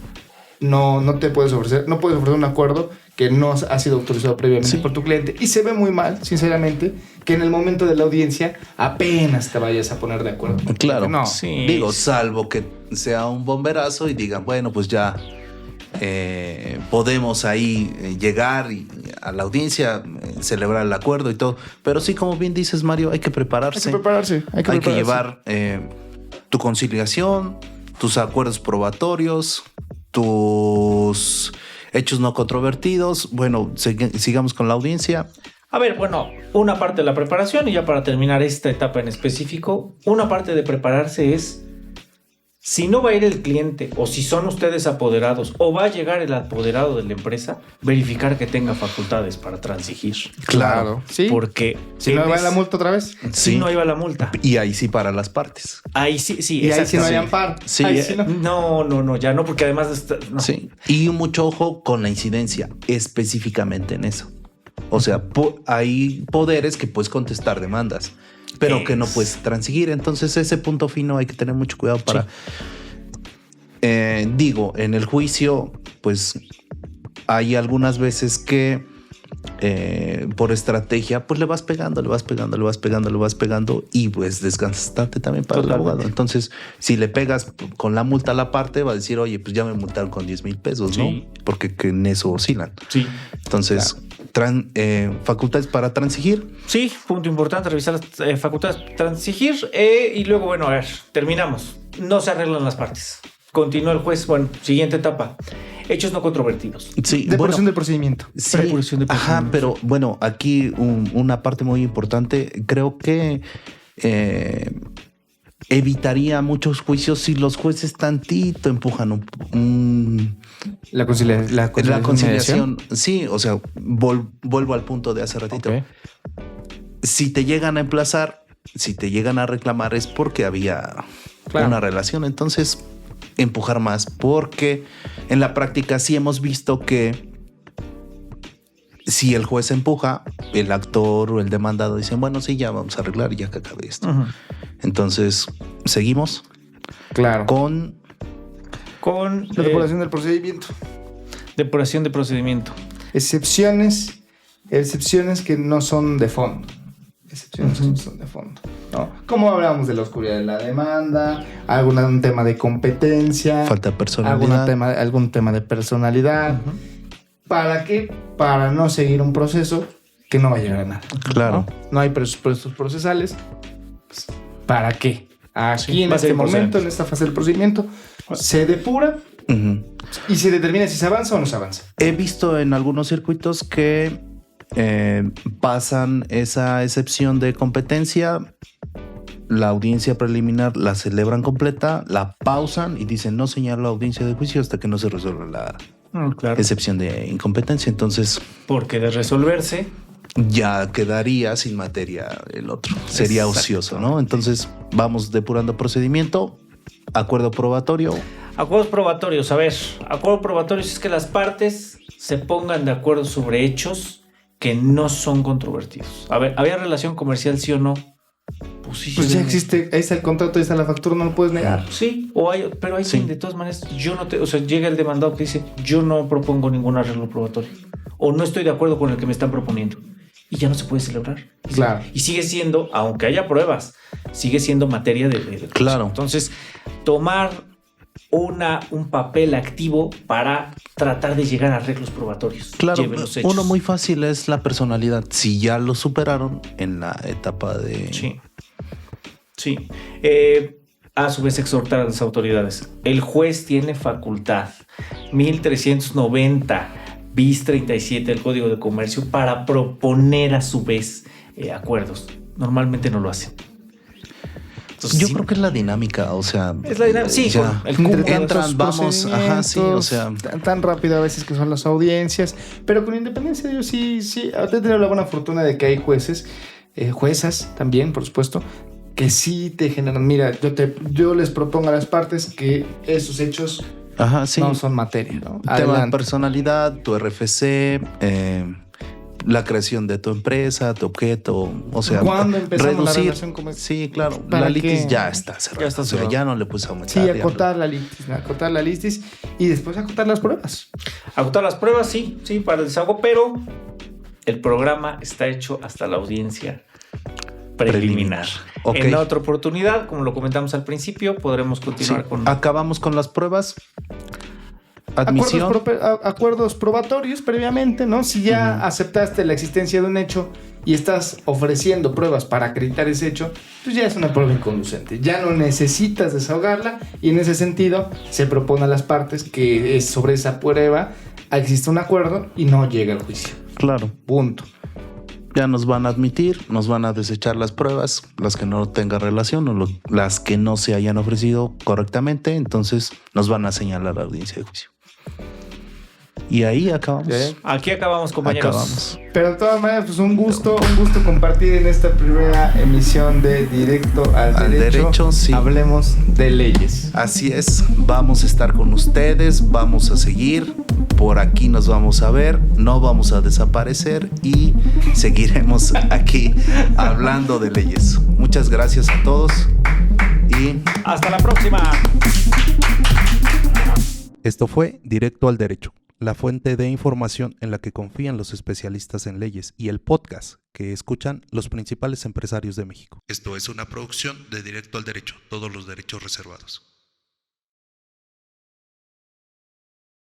No puedes ofrecer un acuerdo que no ha sido autorizado previamente por tu cliente. Y se ve muy mal, sinceramente, que en el momento de la audiencia apenas te vayas a poner de acuerdo. Claro, No. Sí. Digo, salvo que sea un bomberazo y digan, bueno, pues ya podemos ahí llegar a la audiencia, celebrar el acuerdo y todo. Pero sí, como bien dices, Mario, hay que prepararse. Hay que llevar tu conciliación, tus acuerdos probatorios, tus hechos no controvertidos. Bueno, sigamos con la audiencia. A ver, bueno, una parte de la preparación y ya para terminar esta etapa en específico, una parte de prepararse es si no va a ir el cliente o si son ustedes apoderados o va a llegar el apoderado de la empresa, verificar que tenga facultades para transigir. Claro. Sí. Porque Si no va la multa otra vez. si no iba la multa. Y ahí sí para las partes. Ahí sí, Y ahí sí no hay exactamente. amparo. Sí, Ahí sí no. No, ya no, porque además no. Sí. Y mucho ojo con la incidencia, específicamente en eso. O sea, hay poderes que puedes contestar demandas, pero que no puedes transigir. Entonces ese punto fino hay que tener mucho cuidado para... digo, en el juicio, pues hay algunas veces que por estrategia, pues le vas pegando y pues desgastante también para el abogado. Entonces, si le pegas con la multa a la parte, va a decir, oye, pues ya me multaron con 10,000 pesos, ¿no? Sí. Porque que en eso oscilan. Sí. Entonces, facultades para transigir. Sí, punto importante, revisar las facultades, transigir y luego, bueno, a ver, terminamos. No se arreglan las partes. Continúa el juez, bueno, siguiente etapa. Hechos no controvertidos. Sí, Depuración del procedimiento. Sí, Depuración de ajá, procedimientos. pero bueno, aquí una parte muy importante, creo que evitaría muchos juicios si los jueces tantito empujan La conciliación. Sí, o sea, vuelvo al punto de hace ratito. Ok. Si te llegan a emplazar, si te llegan a reclamar es porque había Claro. una relación. Entonces, empujar más, porque en la práctica sí hemos visto que si el juez empuja, el actor o el demandado dicen, bueno, sí, ya vamos a arreglar y ya que acabe esto. Ujú. Entonces, seguimos Claro. con Con La depuración del procedimiento. depuración de procedimiento. Excepciones que no son de fondo. Excepciones que no son de fondo, ¿no? Como hablábamos de la oscuridad de la demanda, un tema de competencia, falta de personalidad. algún tema de personalidad. ¿Para qué? Para no seguir un proceso que no va a llegar a nada. Claro. No hay presupuestos procesales. Pues, ¿para qué? Aquí Sí, en va a este ser momento, procedente. en esta fase del procedimiento, se depura Ujú. y se determina si se avanza o no se avanza. He visto en algunos circuitos que pasan esa excepción de competencia, la audiencia preliminar la celebran completa, la pausan y dicen no señalar la audiencia de juicio hasta que no se resuelva la Claro. excepción de incompetencia. Entonces Porque de resolverse, ya quedaría sin materia el otro. Sería ocioso, ¿no? Entonces vamos depurando procedimiento, acuerdo probatorio. acuerdos probatorios. A ver, acuerdos probatorios es que las partes se pongan de acuerdo sobre hechos que no son controvertidos. A ver, ¿había relación comercial, sí o no? Pues sí. Pues ya existe, ahí está el contrato, ahí está la factura, no lo puedes negar. Sí, pero hay Sí. quien de todas maneras, llega el demandado que dice, yo no propongo ningún arreglo probatorio. O no estoy de acuerdo con el que me están proponiendo. Y ya no se puede celebrar. Claro. Y sigue siendo, aunque haya pruebas, sigue siendo materia de Claro. Entonces, tomar un papel activo para tratar de llegar a arreglos probatorios. Claro, Lleven los hechos. uno muy fácil es la personalidad. Si ya lo superaron en la etapa de... Sí. Sí. A su vez, exhortar a las autoridades. El juez tiene facultad 1390 bis 37 del Código de Comercio para proponer a su vez acuerdos. Normalmente no lo hacen. Entonces, Yo sí, creo que es la dinámica, o sea... es la dinámica. Sí, ya. con el Entre cúmulo. tantos Entran, vamos, ajá, sí, o sea... procedimientos, tan rápido a veces que son las audiencias, pero con independencia de ello sí, he tenido la buena fortuna de que hay jueces, juezas también, por supuesto, que sí te generan, mira, yo les propongo a las partes que esos hechos Ajá, sí. no son materia, ¿no? Tema de Adelante. personalidad, tu RFC, la creación de tu empresa, tu objeto, o sea, ¿Cuándo empezamos la reducir. relación comercial? Sí, claro. ¿Para La litis qué? ya está cerrada. Ya está O sea, cerrada. ya no le puedes aumentar. Sí, ya no- acotar la listis y después acotar las pruebas. Agotar las pruebas, sí, para el desahogo, pero el programa está hecho hasta la audiencia preliminar. Ok. En otra oportunidad, como lo comentamos al principio, podremos Sí. continuar con... Acabamos con las pruebas. Admisión. Acuerdos probatorios previamente, ¿no? Si ya aceptaste la existencia de un hecho y estás ofreciendo pruebas para acreditar ese hecho, pues ya es una prueba inconducente. Ya no necesitas desahogarla y en ese sentido se propone a las partes que sobre esa prueba existe un acuerdo y no llega al juicio. Claro. Punto. Ya nos van a admitir, nos van a desechar las pruebas, las que no tengan relación o las que no se hayan ofrecido correctamente, entonces nos van a señalar a la audiencia de juicio. Y ahí acabamos. ¿Sí? Aquí acabamos, compañeros. Acabamos. Pero de todas maneras, pues un gusto compartir en esta primera emisión de Directo al Derecho. Sí. Hablemos de leyes. Así es, vamos a estar con ustedes, vamos a seguir, por aquí nos vamos a ver, no vamos a desaparecer y seguiremos aquí hablando de leyes. Muchas gracias a todos y Hasta la próxima. Esto fue Directo al Derecho, la fuente de información en la que confían los especialistas en leyes y el podcast que escuchan los principales empresarios de México. esto es una producción de Directo al Derecho, todos los derechos reservados.